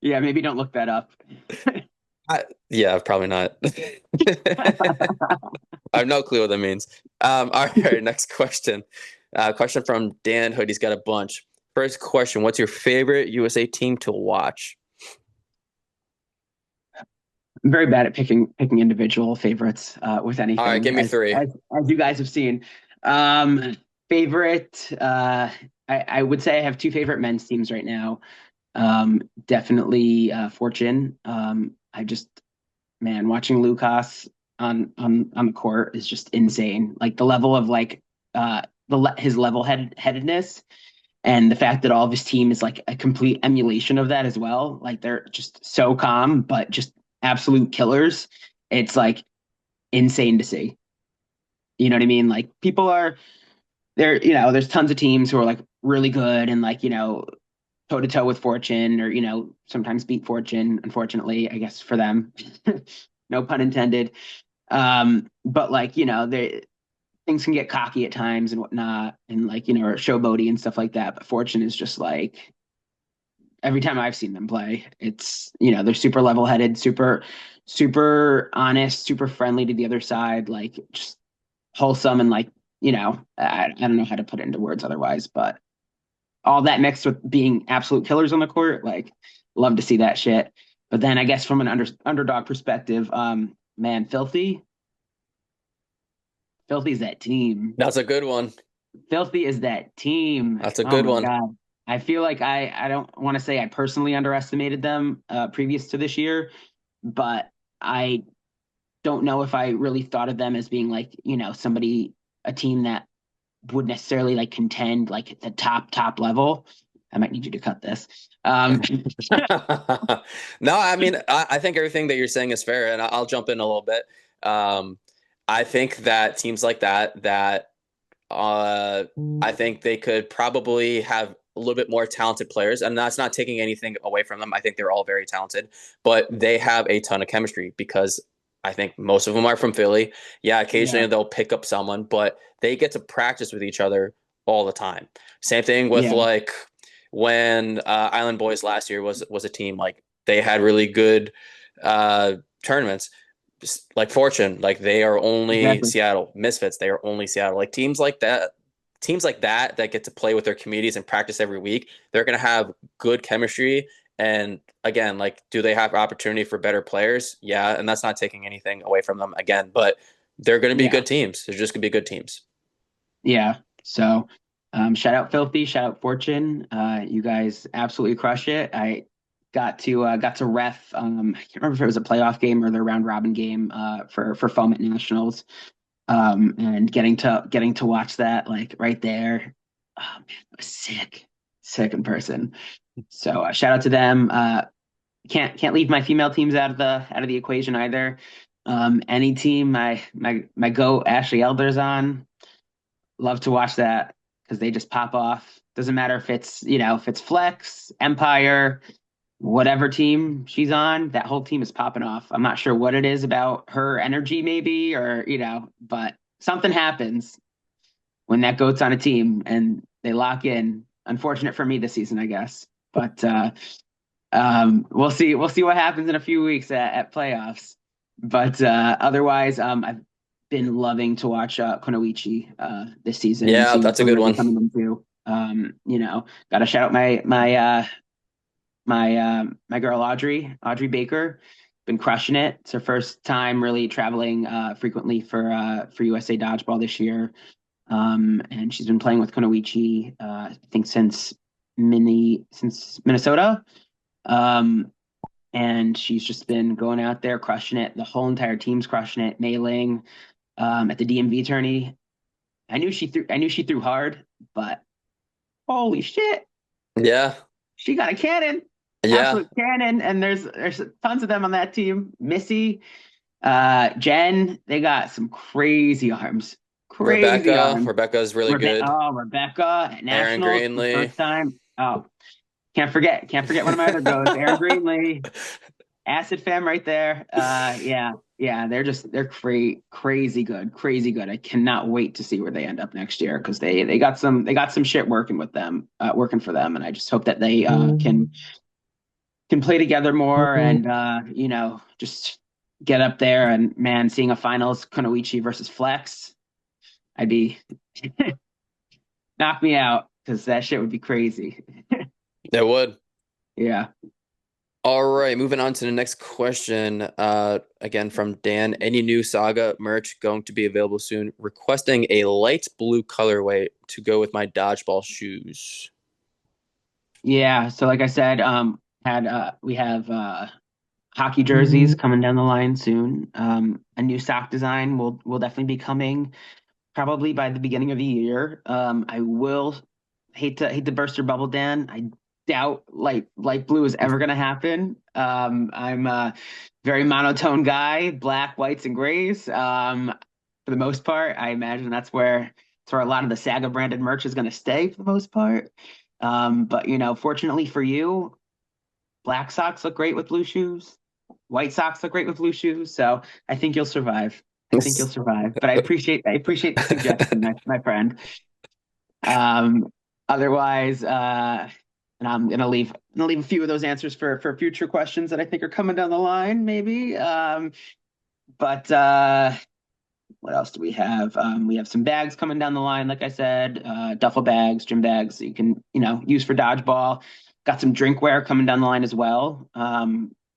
Yeah, maybe don't look that up. Yeah, probably not. I have no clue what that means. All right, next question. Question from Dan Hood. He's got a bunch. First question: what's your favorite USA team to watch? I'm very bad at picking individual favorites with All right, anything, give me three. as you guys have seen. Favorite, I would say I have two favorite men's teams right now. Definitely Fortune. I just man, watching Lucas on the court is just insane. Like the level of like his headedness and the fact that all of his team is like a complete emulation of that as well. Like they're just so calm, but just absolute killers. It's like insane to see. You know what I mean? Like people are there, there's tons of teams who are like really good and like, toe to toe with Fortune or, sometimes beat Fortune, unfortunately, I guess for them. No pun intended. But like, they things can get cocky at times and whatnot, and like, or showboaty and stuff like that. But Fortune is just like every time I've seen them play, it's they're super level headed, super honest, super friendly to the other side, like just wholesome and like I don't know how to put it into words otherwise, but all that mixed with being absolute killers on the court, like love to see that shit. But then I guess from an underdog perspective, man, Filthy's that team. That's a good one. Filthy is that team. That's a Oh good my one. God. I feel like I don't want to say I personally underestimated them previous to this year, but I don't know if I really thought of them as being like, a team that would necessarily like contend like at the top level. I might need you to cut this. No, I mean, I think everything that you're saying is fair, and I'll jump in a little bit. Um, I think that teams like that Uh, I think they could probably have a little bit more talented players, and that's not taking anything away from them. I think they're all very talented, but they have a ton of chemistry because I think most of them are from Philly. Yeah, occasionally Yeah, they'll pick up someone, but they get to practice with each other all the time. Same thing with yeah, like when Island Boys last year was a team like they had really good uh, tournaments like Fortune, like they are only exactly. Seattle. Misfits, they are only Seattle. Like teams like that get to play with their communities and practice every week. They're gonna have good chemistry. And again, like, do they have opportunity for better players? Yeah, and that's not taking anything away from them again, but they're gonna be Yeah. good teams. They're just gonna be good teams. Yeah. So, shout out Filthy, shout out Fortune. You guys absolutely crush it. I got to ref. I can't remember if it was a playoff game or the round robin game for Foam at Nationals. And getting to watch that like right there. Oh man, it was sick, sick in person. So shout out to them. Can't leave my female teams out of the equation either. Any team my goat Ashley Elder's on. Love to watch that because they just pop off. Doesn't matter if it's Flex, Empire, whatever team she's on, that whole team is popping off. I'm not sure what it is about her energy, maybe, or but something happens when that goat's on a team and they lock in. Unfortunate for me this season, I guess. But we'll see. We'll see what happens in a few weeks at playoffs. But otherwise, I've been loving to watch Kunoichi this season and Yeah, seeing what that's a they're good really one. coming into. Got to shout out my girl Audrey Baker. Been crushing it. It's her first time really traveling frequently for USA Dodgeball this year. And she's been playing with Kunoichi, I think since Minnesota. Um, and she's just been going out there crushing it. The whole entire team's crushing it. Mei Ling, at the DMV tourney. I knew she threw hard, but holy shit, Yeah, she got a cannon, yeah. absolute cannon. And there's tons of them on that team. Missy, Jen, they got some crazy arms, crazy Rebecca, arms. Rebecca's really good. Rebecca at Aaron nationals for the Greenlee. first time. Oh, can't forget one of my other goes, Aaron Greenlee. Acid fam right there. Yeah, they're crazy good, crazy good. I cannot wait to see where they end up next year because they got some shit working with them, working for them, and I just hope that they can play together more and just get up there. And man, seeing a finals Kunoichi versus Flex, I'd be knock me out because that shit would be crazy. It would. Yeah. All right, moving on to the next question. Again from Dan. Any new Saga merch going to be available soon? Requesting a light blue colorway to go with my dodgeball shoes. Yeah, so like I said, had we have hockey jerseys coming down the line soon. A new sock design will definitely be coming probably by the beginning of the year. I will hate to burst your bubble, Dan. I doubt light blue is ever gonna happen. I'm a very monotone guy, black, whites, and grays. For the most part, I imagine that's where a lot of the Saga branded merch is gonna stay for the most part. But fortunately for you, black socks look great with blue shoes. White socks look great with blue shoes. So I think you'll survive. I think you'll survive. But I appreciate the suggestion, my friend. Um, otherwise, and I'm gonna leave a few of those answers for future questions that I think are coming down the line, maybe. But what else do we have? We have some bags coming down the line, like I said, duffel bags, gym bags that you can, use for dodgeball. Got some drinkware coming down the line as well.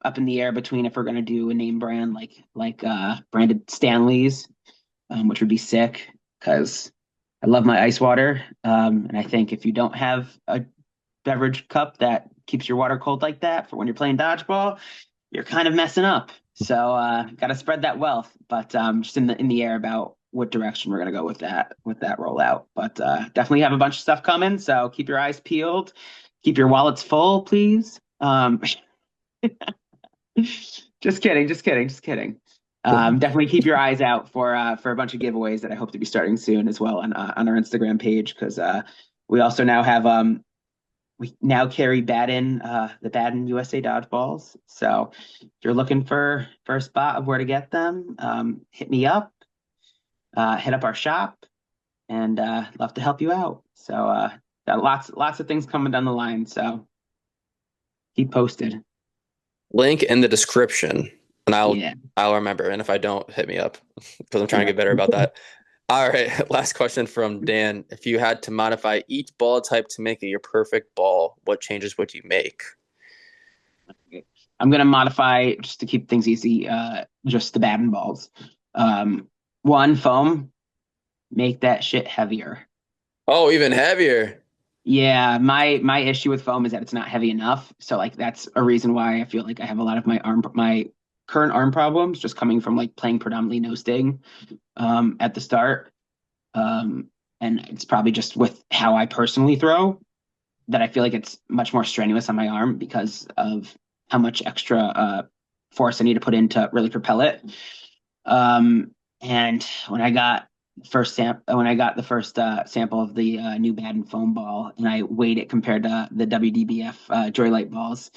Up in the air between if we're gonna do a name brand like branded Stanleys, which would be sick because I love my ice water. And I think if you don't have a beverage cup that keeps your water cold like that for when you're playing dodgeball, you're kind of messing up. So got to spread that wealth, but just in the air about what direction we're gonna go with that rollout. But definitely have a bunch of stuff coming. So keep your eyes peeled, keep your wallets full, please. Just kidding, just kidding, just kidding. Definitely keep your eyes out for a bunch of giveaways that I hope to be starting soon as well on our Instagram page because we also now have we now carry the Baden USA dodgeballs. So if you're looking for a spot of where to get them, hit me up, hit up our shop, and love to help you out. So got lots of things coming down the line. So keep posted. Link in the description, and I'll Yeah, I'll remember. And if I don't, hit me up because I'm trying to yeah. get better about that. All right, last question from Dan. If you had to modify each ball type to make it your perfect ball, what changes would you make? I'm gonna modify just to keep things easy. Just the Baden balls. One foam. make that shit heavier. Oh, even heavier. Yeah, my issue with foam is that it's not heavy enough. So like that's a reason why I feel like I have a lot of my current arm problems just coming from like playing predominantly no sting at the start. Um and it's probably just with how I personally throw that I feel like it's much more strenuous on my arm because of how much extra force I need to put in to really propel it. And when I got the first sample of the new Madden foam ball, and I weighed it compared to the WDBF Joylight balls.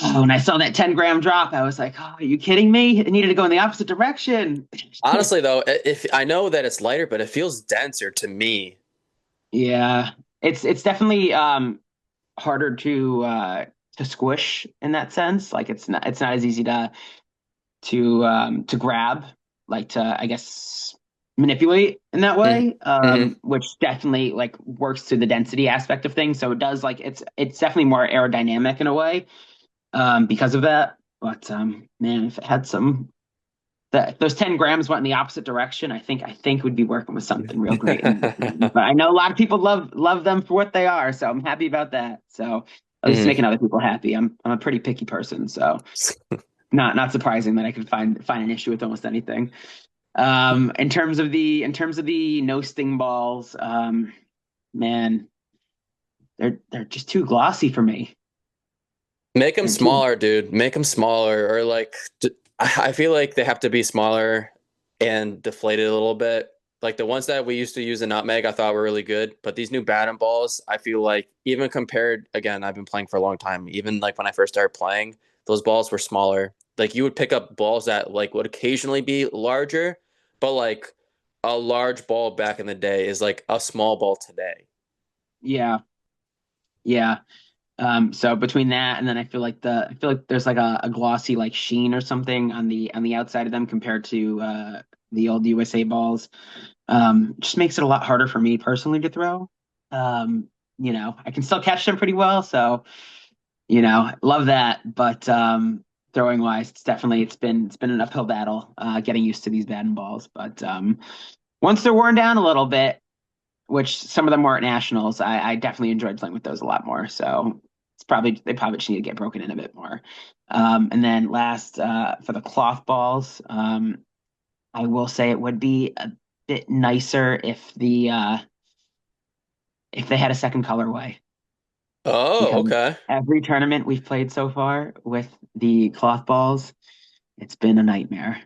Oh, when I saw that 10-gram drop, I was like, "Oh, are you kidding me? It needed to go in the opposite direction." Honestly, though, if I know that it's lighter, but it feels denser to me. Yeah, it's definitely harder to squish in that sense. Like it's not as easy to grab, like to I guess manipulate in that Mm. way, Hmm. which definitely like works to the density aspect of things. So it does like it's definitely more aerodynamic in a way because of that. But man, if it had some that those 10 grams went in the opposite direction, I think we'd be working with something real great. But I know a lot of people love them for what they are, so I'm happy about that. So at least Hmm. making other people happy. I'm a pretty picky person, so not surprising that I could find an issue with almost anything. In terms of the no sting balls, man, they're just too glossy for me. Make them They're too smaller, dude. Make them smaller, or like I feel like they have to be smaller and deflated a little bit. Like the ones that we used to use in Nutmeg, I thought were really good, but these new Batten balls, I feel like even compared, again, I've been playing for a long time. Even like when I first started playing, those balls were smaller. Like you would pick up balls that like would occasionally be larger, but like a large ball back in the day is like a small ball today. yeah, yeah. So between that and then I feel like there's like a glossy like sheen or something on the outside of them compared to the old USA balls. Just makes it a lot harder for me personally to throw. Um, I can still catch them pretty well, so love that. But throwing wise, it's been an uphill battle getting used to these batting balls. But once they're worn down a little bit, which some of them were at nationals, I definitely enjoyed playing with those a lot more. So they probably just need to get broken in a bit more. And then last for the cloth balls, I will say it would be a bit nicer if they had a second colorway Oh, because okay. every tournament we've played so far with the cloth balls, it's been a nightmare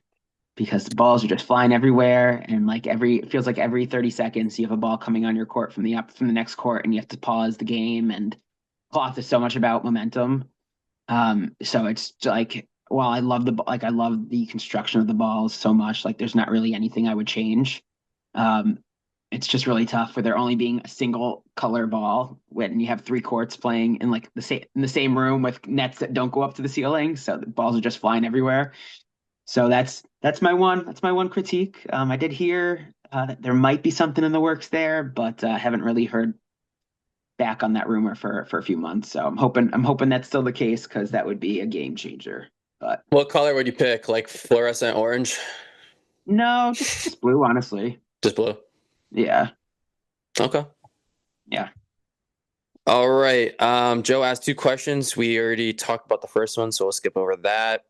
because the balls are just flying everywhere and like it feels like every 30 seconds you have a ball coming on your court from the next court and you have to pause the game and cloth is so much about momentum. So it's like while I love the construction of the balls so much, like there's not really anything I would change. Um, it's just really tough for there only being a single color ball when you have three courts playing in like the same room with nets that don't go up to the ceiling, so the balls are just flying everywhere. So that's my one critique. I did hear that there might be something in the works there, but haven't really heard back on that rumor for a few months. So I'm hoping that's still the case because that would be a game changer. But What color would you pick? Like fluorescent orange? no, just blue, honestly. Just blue. Yeah, Okay. yeah, All right. Joe asked two questions. We already talked about the first one, so we'll skip over that.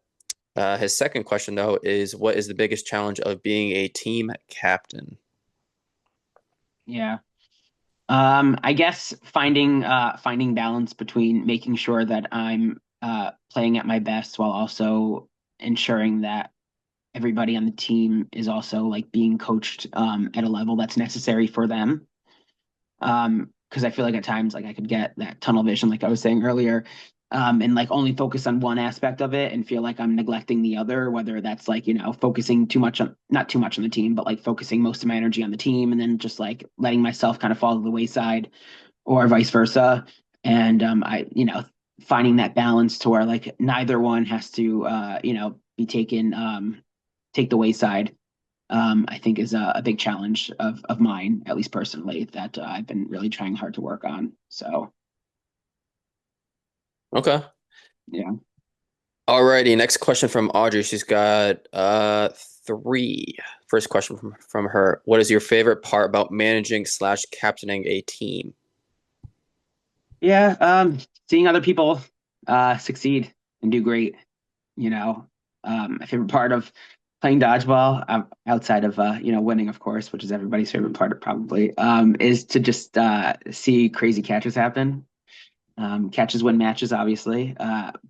His second question, though, is what is the biggest challenge of being a team captain? yeah. I guess finding balance between making sure that I'm playing at my best while also ensuring that everybody on the team is also like being coached at a level that's necessary for them. Because I feel like at times like I could get that tunnel vision, like I was saying earlier, and like only focus on one aspect of it and feel like I'm neglecting the other, whether that's like, focusing too much on not too much on the team, but like focusing most of my energy on the team and then just like letting myself kind of fall to the wayside or vice versa. And finding that balance to where like neither one has to be taken take the wayside. I think is a big challenge of mine, at least personally, that I've been really trying hard to work on. So Okay. yeah, Alrighty, next question from Audrey. She's got three. First question from her. What is your favorite part about managing slash captaining a team? Yeah, seeing other people succeed and do great, you know. My favorite part of playing dodgeball, outside of winning, of course, which is everybody's favorite part probably, is to just see crazy catches happen. Catches win matches, obviously.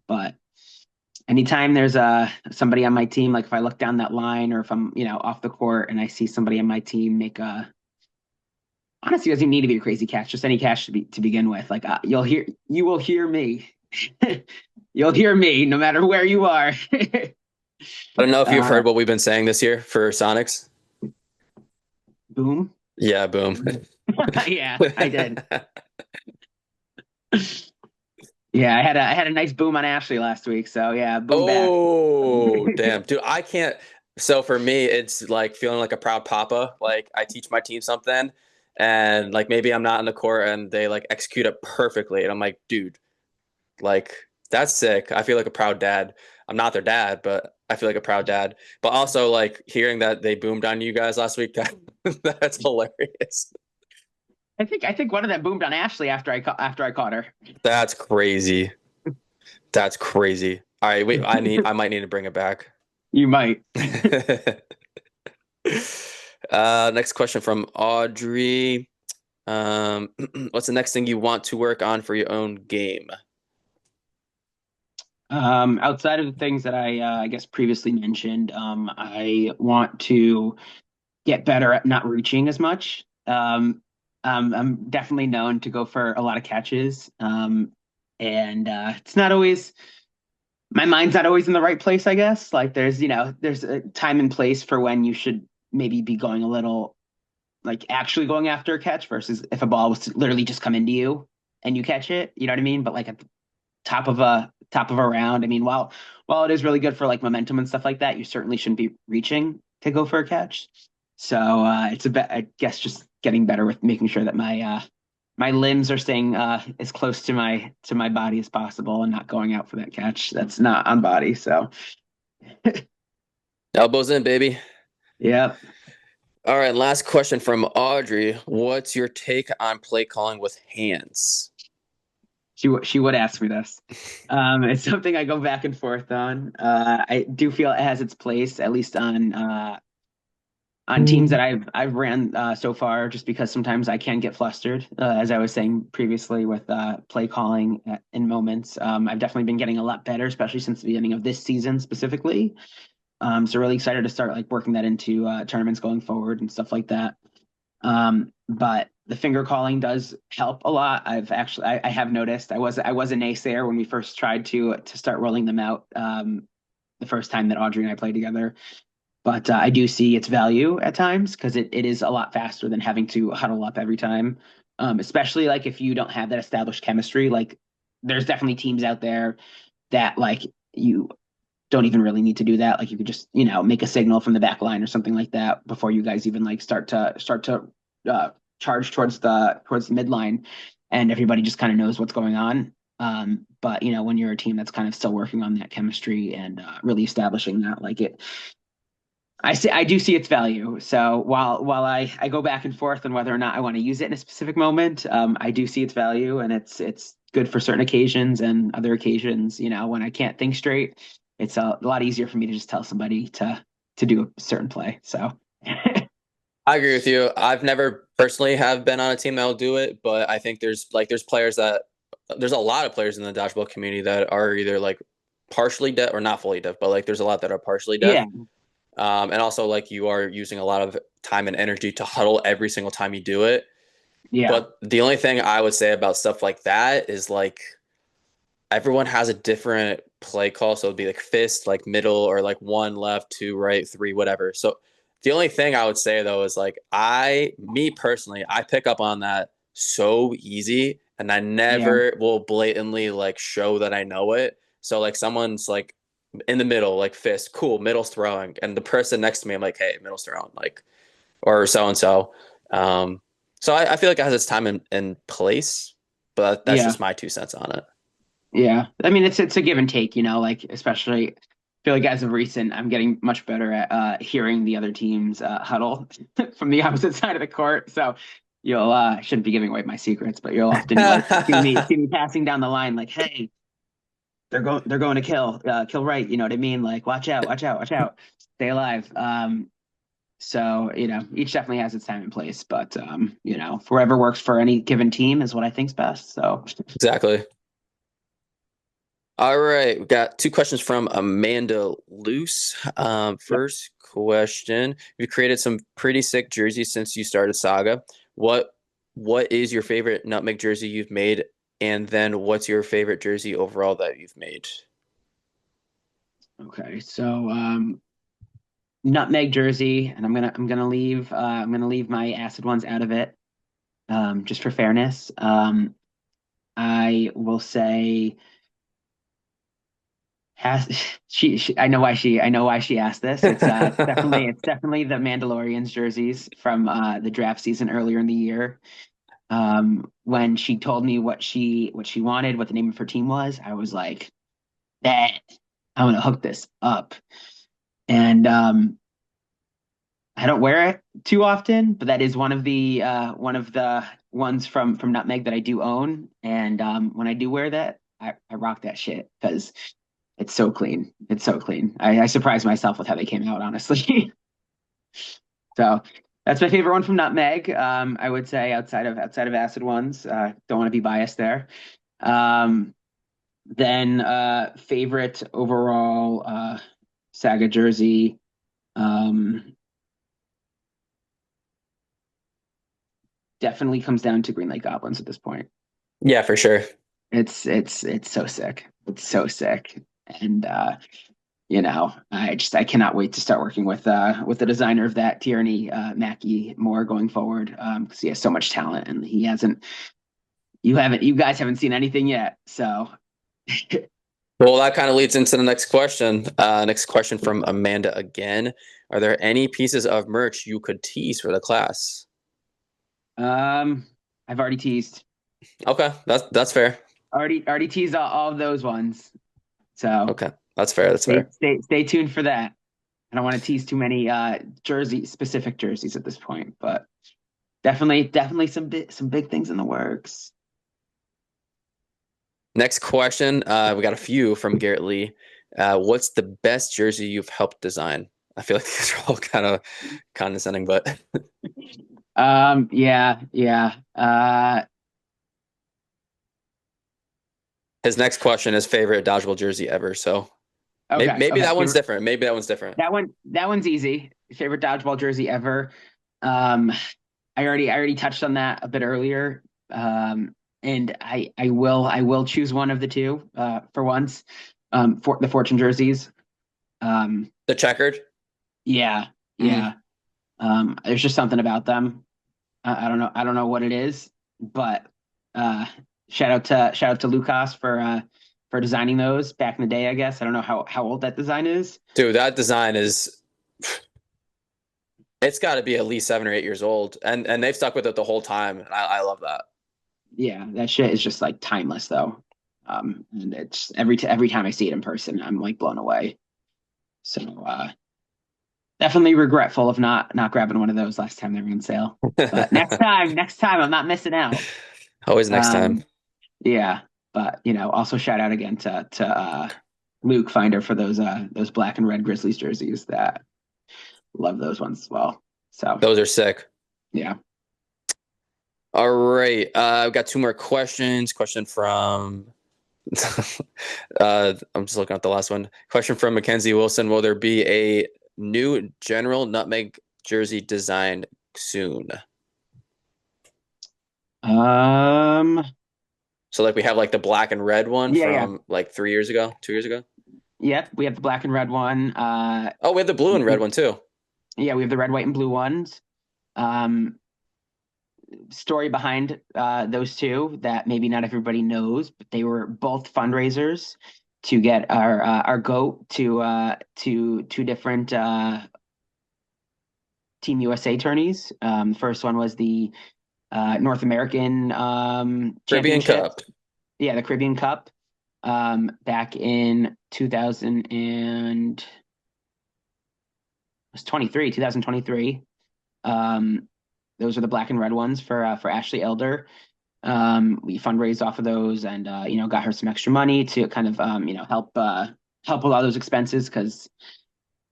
But anytime there's somebody on my team, like if I look down that line or if I'm, off the court and I see somebody on my team make a honestly, it doesn't need to be a crazy catch, just any catch to begin with. Like you will hear me. You'll hear me no matter where you are. I don't know if you've uh, heard what we've been saying this year for Sonics. boom. Yeah, boom. Yeah, I did. Yeah, I had a nice boom on Ashley last week. So yeah, boom back. Oh, damn. Dude, I can't. So for me, it's like feeling like a proud papa. Like I teach my team something and like maybe I'm not in the court and they like execute it perfectly. And I'm like, dude, like that's sick. I feel like a proud dad. I'm not their dad, but I feel like a proud dad. But also like hearing that they boomed on you guys last week, that's hilarious. I think one of them boomed on Ashley after I caught her. That's crazy. That's crazy. All right, wait, I might need to bring it back. You might. Next question from Audrey. What's the next thing you want to work on for your own game? Outside of the things that I guess previously mentioned, I want to get better at not reaching as much. I'm definitely known to go for a lot of catches, and it's not always my mind's not always in the right place. I guess like there's a time and place for when you should maybe be going a little like actually going after a catch versus if a ball was to literally just come into you and you catch it. You know what I mean? But like at the top of a round, I mean, while it is really good for like momentum and stuff like that, you certainly shouldn't be reaching to go for a catch. So it's a bit, I guess, just getting better with making sure that my limbs are staying as close to my body as possible and not going out for that catch that's not on body. So Elbows in, baby. yeah, All right, last question from Audrey. What's your take on play calling with hands? she would ask me this. It's something I go back and forth on. I do feel it has its place, at least on teams that I've ran so far, just because sometimes I can get flustered, as I was saying previously with play calling in moments. I've definitely been getting a lot better, especially since the beginning of this season specifically. So really excited to start like working that into tournaments going forward and stuff like that. But the finger calling does help a lot. I have noticed I was a naysayer when we first tried to start rolling them out the first time that Audrey and I played together. But I do see its value at times because it is a lot faster than having to huddle up every time. Especially like if you don't have that established chemistry. Like there's definitely teams out there that like you don't even really need to do that. Like you could just make a signal from the back line or something like that before you guys even like start to uh, charge towards the midline, and everybody just kind of knows what's going on. But when you're a team that's kind of still working on that chemistry and really establishing that, like I do see its value. So while I go back and forth on whether or not I want to use it in a specific moment, I do see its value, and it's good for certain occasions and other occasions. When I can't think straight, it's a lot easier for me to just tell somebody to do a certain play. So I agree with you. I've never personally have been on a team that'll do it, but I think there's players that there's a lot of players in the dodgeball community that are either like partially deaf or not fully deaf, but like there's a lot that are partially deaf. yeah, And also like you are using a lot of time and energy to huddle every single time you do it. yeah, But the only thing I would say about stuff like that is like everyone has a different play call. So it'd be like fist, like middle, or like one left, two right, three, whatever. So the only thing I would say though is like me personally, I pick up on that so easy and I yeah, never will blatantly like show that I know it. So like someone's like in the middle, like fist, cool, middle's throwing. And the person next to me, I'm like, hey, middle's throwing, like, or so and so. So I feel like it has its time and place, but that's yeah. just my 2 cents on it. Yeah. I mean, it's a give and take, like especially I feel like as of recent, I'm getting much better at hearing the other team's huddle from the opposite side of the court. So you'll I shouldn't be giving away my secrets, but you'll often like see me passing down the line like, hey, they're going to kill right, you know what I mean? Like watch out, watch out, watch out, stay alive. So, each definitely has its time and place, but wherever works for any given team is what I think's best. So Exactly. All right, we got two questions from Amanda Luce. yep. First question: you've created some pretty sick jerseys since you started Saga. What what is your favorite Nutmeg jersey you've made? And then what's your favorite jersey overall that you've made? Okay. So nutmeg jersey, and I'm gonna leave my acid ones out of it, just for fairness. I will say has she I know why she asked this. It's definitely the Mandalorian's jerseys from the draft season earlier in the year. When she told me what she wanted, what the name of her team was, I was like, that I'm gonna hook this up. And I don't wear it too often, but that is one of the ones from Nutmeg that I do own. And when I do wear that, I rock that shit because it's so clean. It's so clean. I surprised myself with how they came out, honestly. So that's my favorite one from Nutmeg. I would say outside of acid ones. Don't want to be biased there. Um, then favorite overall Saga jersey. Um, Definitely comes down to Green Lake Goblins at this point. Yeah, for sure. It's so sick. It's so sick. And I cannot wait to start working with the designer of that, Tierney Mackey, more going forward. Because he has so much talent and he hasn't you guys haven't seen anything yet. So Well, that kind of leads into the next question. Next question from Amanda again. Are there any pieces of merch you could tease for the class? um I've already teased. Okay, that's fair. Already teased all of those ones. So Okay, that's fair. That's stay fair. stay stay tuned for that. I don't want to tease too many specific jerseys at this point, but definitely some big things in the works. Next question. We got a few from Garrett Lee. What's the best jersey you've helped design? I feel like these are all kind of condescending, but Yeah, yeah. his next question is favorite dodgeball jersey ever. So maybe Okay. that one's different. Maybe that one's different. That one's easy. Favorite dodgeball jersey ever. Um, I already touched on that a bit earlier. And I will choose one of the two, for once. For the Fortune jerseys. Um, The checkered. yeah, Mm. yeah. There's just something about them. I don't know what it is, but uh, shout out to Lucas for designing those back in the day. I guess I don't know how old that design is. Dude, that design is it's got to be at least 7 or 8 years old, and they've stuck with it the whole time. I love that. Yeah, that shit is just like timeless though. And it's every time I see it in person, I'm like blown away. So definitely regretful of not grabbing one of those last time they were on sale. But next time, I'm not missing out. Always next time. Um, yeah, but also shout out again to Luke Finder for those black and red Grizzlies jerseys. That love those ones as well. So Those are sick. yeah. All right. I've got two more questions. Question from I'm just looking at the last one. Question from Mackenzie Wilson. Will there be a new general nutmeg jersey designed soon? Um. So like we have like the black and red one Yeah. Yeah. from like 3 years ago, 2 years ago. Yep. We have the black and red one. Oh, we have the blue and red one too. Yeah, we have the red, white, and blue ones. Um, Story behind those two that maybe not everybody knows, but they were both fundraisers to get our goat to two different Team USA tourneys. The first one was the North American Caribbean Championship. Cup. Yeah, the Caribbean Cup. back in 2000 and it was 2023. Those are the black and red ones for Ashley Elder. We fundraised off of those and got her some extra money to kind of help with all those expenses because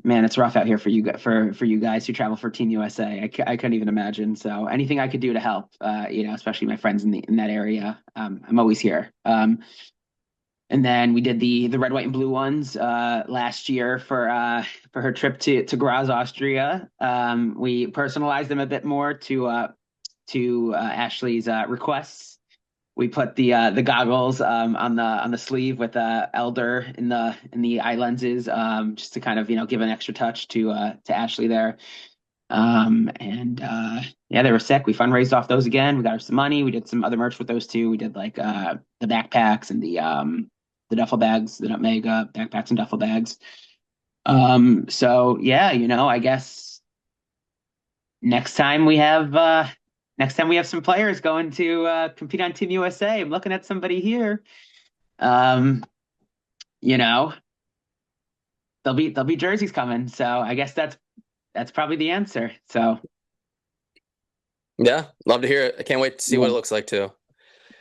man, it's rough out here for for you guys who travel for Team USA. I couldn't even imagine. So anything I could do to help, especially my friends in that area, I'm always here. And then we did the red, white, and blue ones last year for her trip to Graz, Austria. We personalized them a bit more to Ashley's requests. We put the goggles on the sleeve with Elder in the eye lenses just to kind of give an extra touch to Ashley there. And yeah, they were sick. We fundraised off those again. We got her some money. We did some other merch with those too. We did like the backpacks and the duffel bags, the nutmeg backpacks and duffel bags. So yeah, I guess next time we have some players going to compete on Team USA. I'm looking at somebody here. Um, you know, there'll be jerseys coming. So I guess that's probably the answer. So Yeah, love to hear it. I can't wait to see what yeah, it looks like too.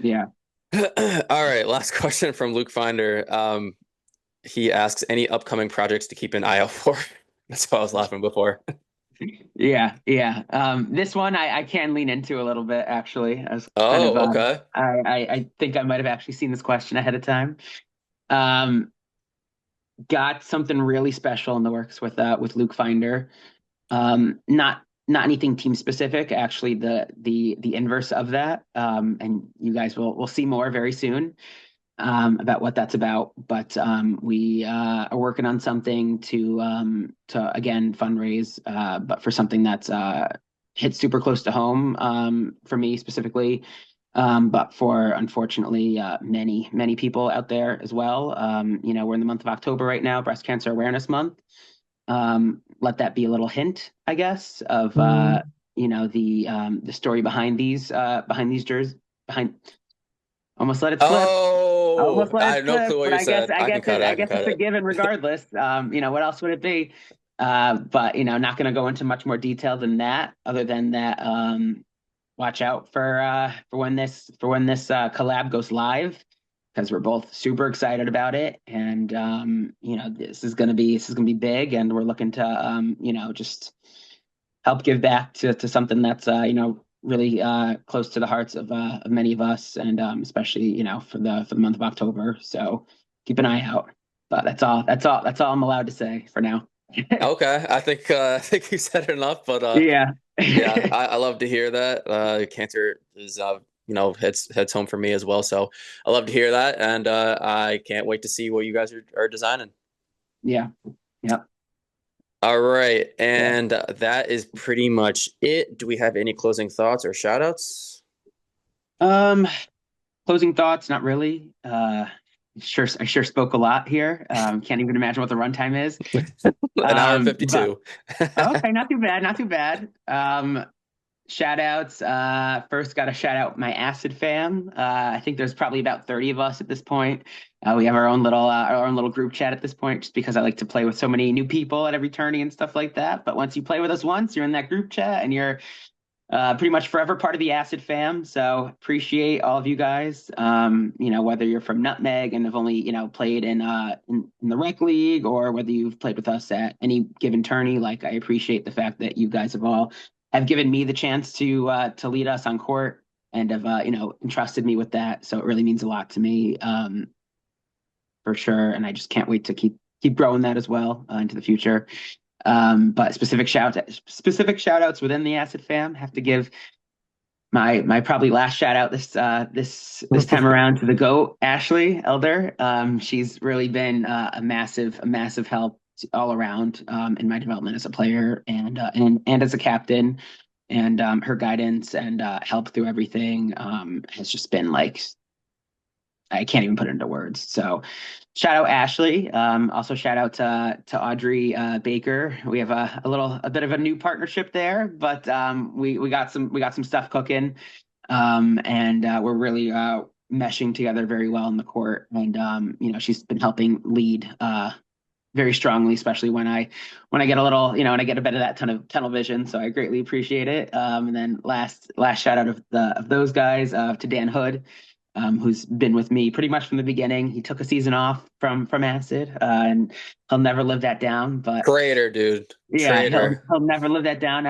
yeah. All right, last question from Luke Finder. He asks any upcoming projects to keep an eye out for. That's why I was laughing before. Yeah, yeah. This one I can lean into a little bit actually. I was kind of Oh, okay. I think I might have actually seen this question ahead of time. Um, got something really special in the works with Luke Finder. Not anything team specific, actually the inverse of that. And you guys will see more very soon about what that's about. But we are working on something to again fundraise, but for something that's hit super close to home for me specifically, but for unfortunately many people out there as well. We're in the month of October right now, Breast Cancer Awareness Month. Let that be a little hint, I guess, of the story behind these jerseys behind. Almost let it slip. Oh, Almost let I it have no clue slip, what but you said. I can cut it. I I can guess cut it's a it. given regardless. What else would it be? But not going to go into much more detail than that. Other than that, watch out for when this collab goes live because we're both super excited about it, and this is gonna be big, and we're looking to just help give back to something that's really close to the hearts of many of us, and especially for the month of October. So keep an eye out. But that's all I'm allowed to say for now. Okay, I think you said enough, but Yeah. yeah, I love to hear that. Cancer is heads home for me as well, so I love to hear that, and I can't wait to see what you guys are designing. Yeah. Yep. All right, Yeah. and that is pretty much it. Do we have any closing thoughts or shout outs? Um, Closing thoughts, not really. I sure spoke a lot here. Can't even imagine what the runtime is. An hour and But 52. okay, not too bad, not too bad. Shout outs. First, got to shout out my Acid fam. I think there's probably about 30 of us at this point. We have our own little group chat at this point, just because I like to play with so many new people at every tourney and stuff like that. But once you play with us once, you're in that group chat and you're pretty much forever part of the Acid fam. So appreciate all of you guys. Whether you're from Nutmeg and have only played in the rec league, or whether you've played with us at any given tourney, like I appreciate the fact that you guys have given me the chance to lead us on court and have entrusted me with that. So it really means a lot to me, for sure. And I just can't wait to keep growing that as well into the future. But specific shout outs within the Acid fam have to give my probably last shout out this time around to the GOAT, Ashley Elder. She's really been a massive help all around in my development as a player and as a captain. And her guidance and help through everything has just been like I can't even put it into words. So shout out Ashley. Also shout out to Audrey Baker. We have a bit of a new partnership there, but we got some stuff cooking. And we're really meshing together very well in the court. And she's been helping lead very strongly, especially when I get a little, when I get a bit of that tunnel vision. So I greatly appreciate it. And then last shout out of those guys to Dan Hood, who's been with me pretty much from the beginning. He took a season off from acid, and he'll never live that down. But Traitor, dude. yeah, he'll Traitor. he'll never live that down.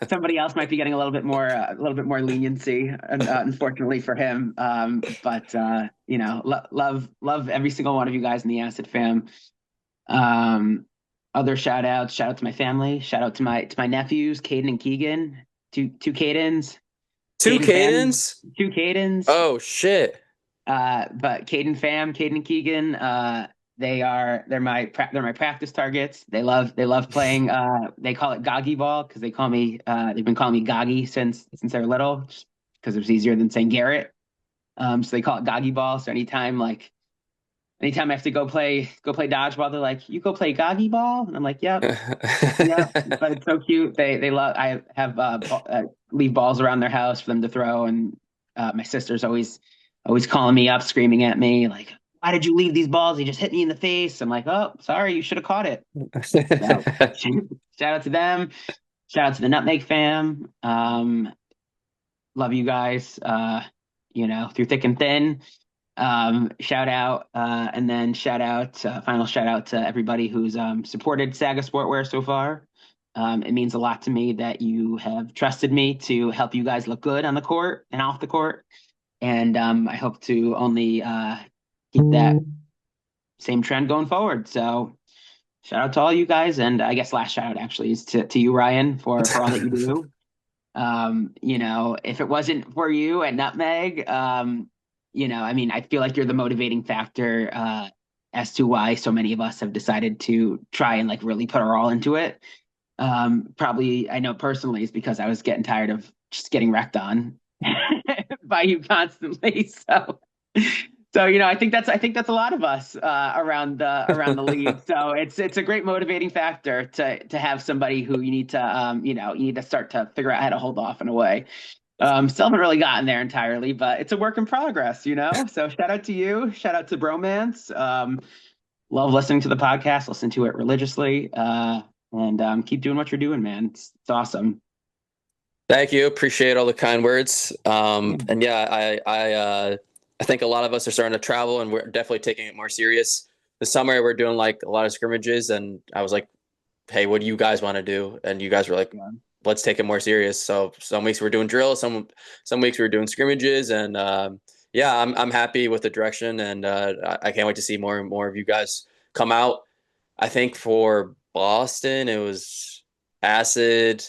Somebody else might be getting a little bit more leniency, unfortunately for him. But love every single one of you guys in the Acid fam. Um, Other shout out to my family, shout out to my nephews, Caden and Keegan, two Cadens, Two Caden fam, Cadens? two Cadens. Oh shit. But Caden and Keegan, they're my practice targets. They love playing. They call it Goggy ball because they've been calling me Goggy since they were little, just because it was easier than saying Garrett. So they call it Goggy ball. So anytime I have to go play dodgeball, they're like, "You go play Goggy ball," and I'm like, "Yep, yep." But it's so cute. They love. I have leave balls around their house for them to throw, and my sister's always calling me up, screaming at me like, "Why did you leave these balls? You just hit me in the face." I'm like, "Oh, sorry, you should have caught it." So shout out to them. Shout out to the Nutmeg fam. Love you guys. Through thick and thin. Shout out, and then final shout out to everybody who's supported Saga Sportwear so far. It means a lot to me that you have trusted me to help you guys look good on the court and off the court. And I hope to only keep that same trend going forward. So shout out to all you guys. And I guess last shout out actually is to you, Ryan, for all that you do. If it wasn't for you at Nutmeg, I feel like you're the motivating factor as to why so many of us have decided to try and like really put our all into it. Probably, I know personally is because I was getting tired of just getting wrecked on by you constantly. So I think that's a lot of us around the league. So it's a great motivating factor to have somebody who you need to start to figure out how to hold off in a way. Still haven't really gotten there entirely, but it's a work in progress. So shout out to you, shout out to Bromance. Love listening to the podcast, listen to it religiously, and keep doing what you're doing, man. It's awesome. Thank you. Appreciate all the kind words. And yeah, I think a lot of us are starting to travel, and we're definitely taking it more serious. This summer, we're doing like a lot of scrimmages, and I was like, "Hey, what do you guys want to do?" And you guys were like, Yeah. "Let's take it more serious." So some weeks we're doing drills, some weeks we're doing scrimmages, and yeah, I'm happy with the direction, and I can't wait to see more and more of you guys come out. I think for Boston, it was Acid,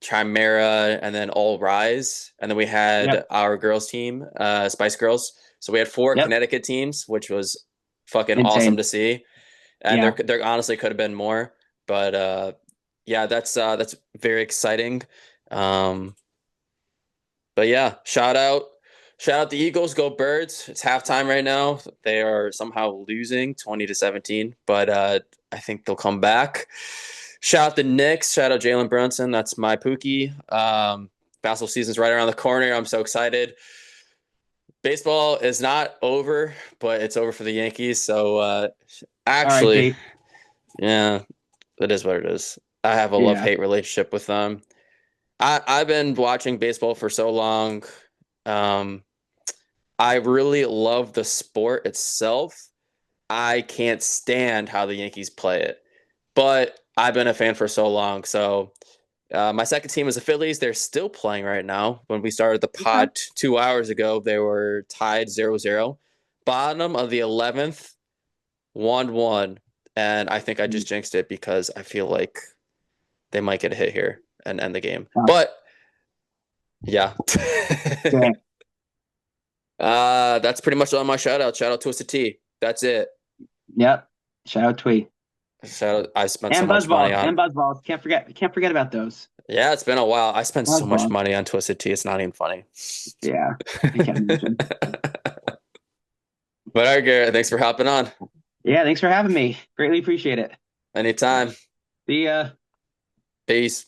Chimera, and then All Rise, and then we had Yep. our girls team, Spice Girls. So we had four Yep. Connecticut teams, which was fucking awesome Insane. to see. And Yeah. there honestly could have been more, but yeah, that's very exciting. Um, but yeah, shout out the Eagles, go Birds. It's halftime right now. They are somehow losing 20-17, but I think they'll come back. Shout out the Knicks, shout out Jalen Brunson. That's my Pookie. Basketball season's right around the corner. I'm so excited. Baseball is not over, but it's over for the Yankees. So actually, R.I.P. yeah, it is what it is. I have a Yeah. love-hate relationship with them. I've been watching baseball for so long. Um, I really love the sport itself. I can't stand how the Yankees play it, but I've been a fan for so long. So my second team is the Phillies. They're still playing right now. When we started the Okay. pod 2 hours ago, they were tied 0-0. Bottom of the 11th, 1-1. And I think I just jinxed it because I feel like they might get a hit here and end the game. Oh, But yeah. yeah. That's pretty much all my shout out. Shout out Twisted Tea. That's it. Yep. Shout out Twee. Shout out, I spent so And much money Buzzballs. on. And Buzzballs. Can't forget about those. Yeah, it's been a while. I spent so much Buzzballs. money on Twisted Tea. It's not even funny. Yeah. I can't imagine. But all right, Garrett, thanks for hopping on. Yeah, thanks for having me. Greatly appreciate it. Anytime. See ya. Peace.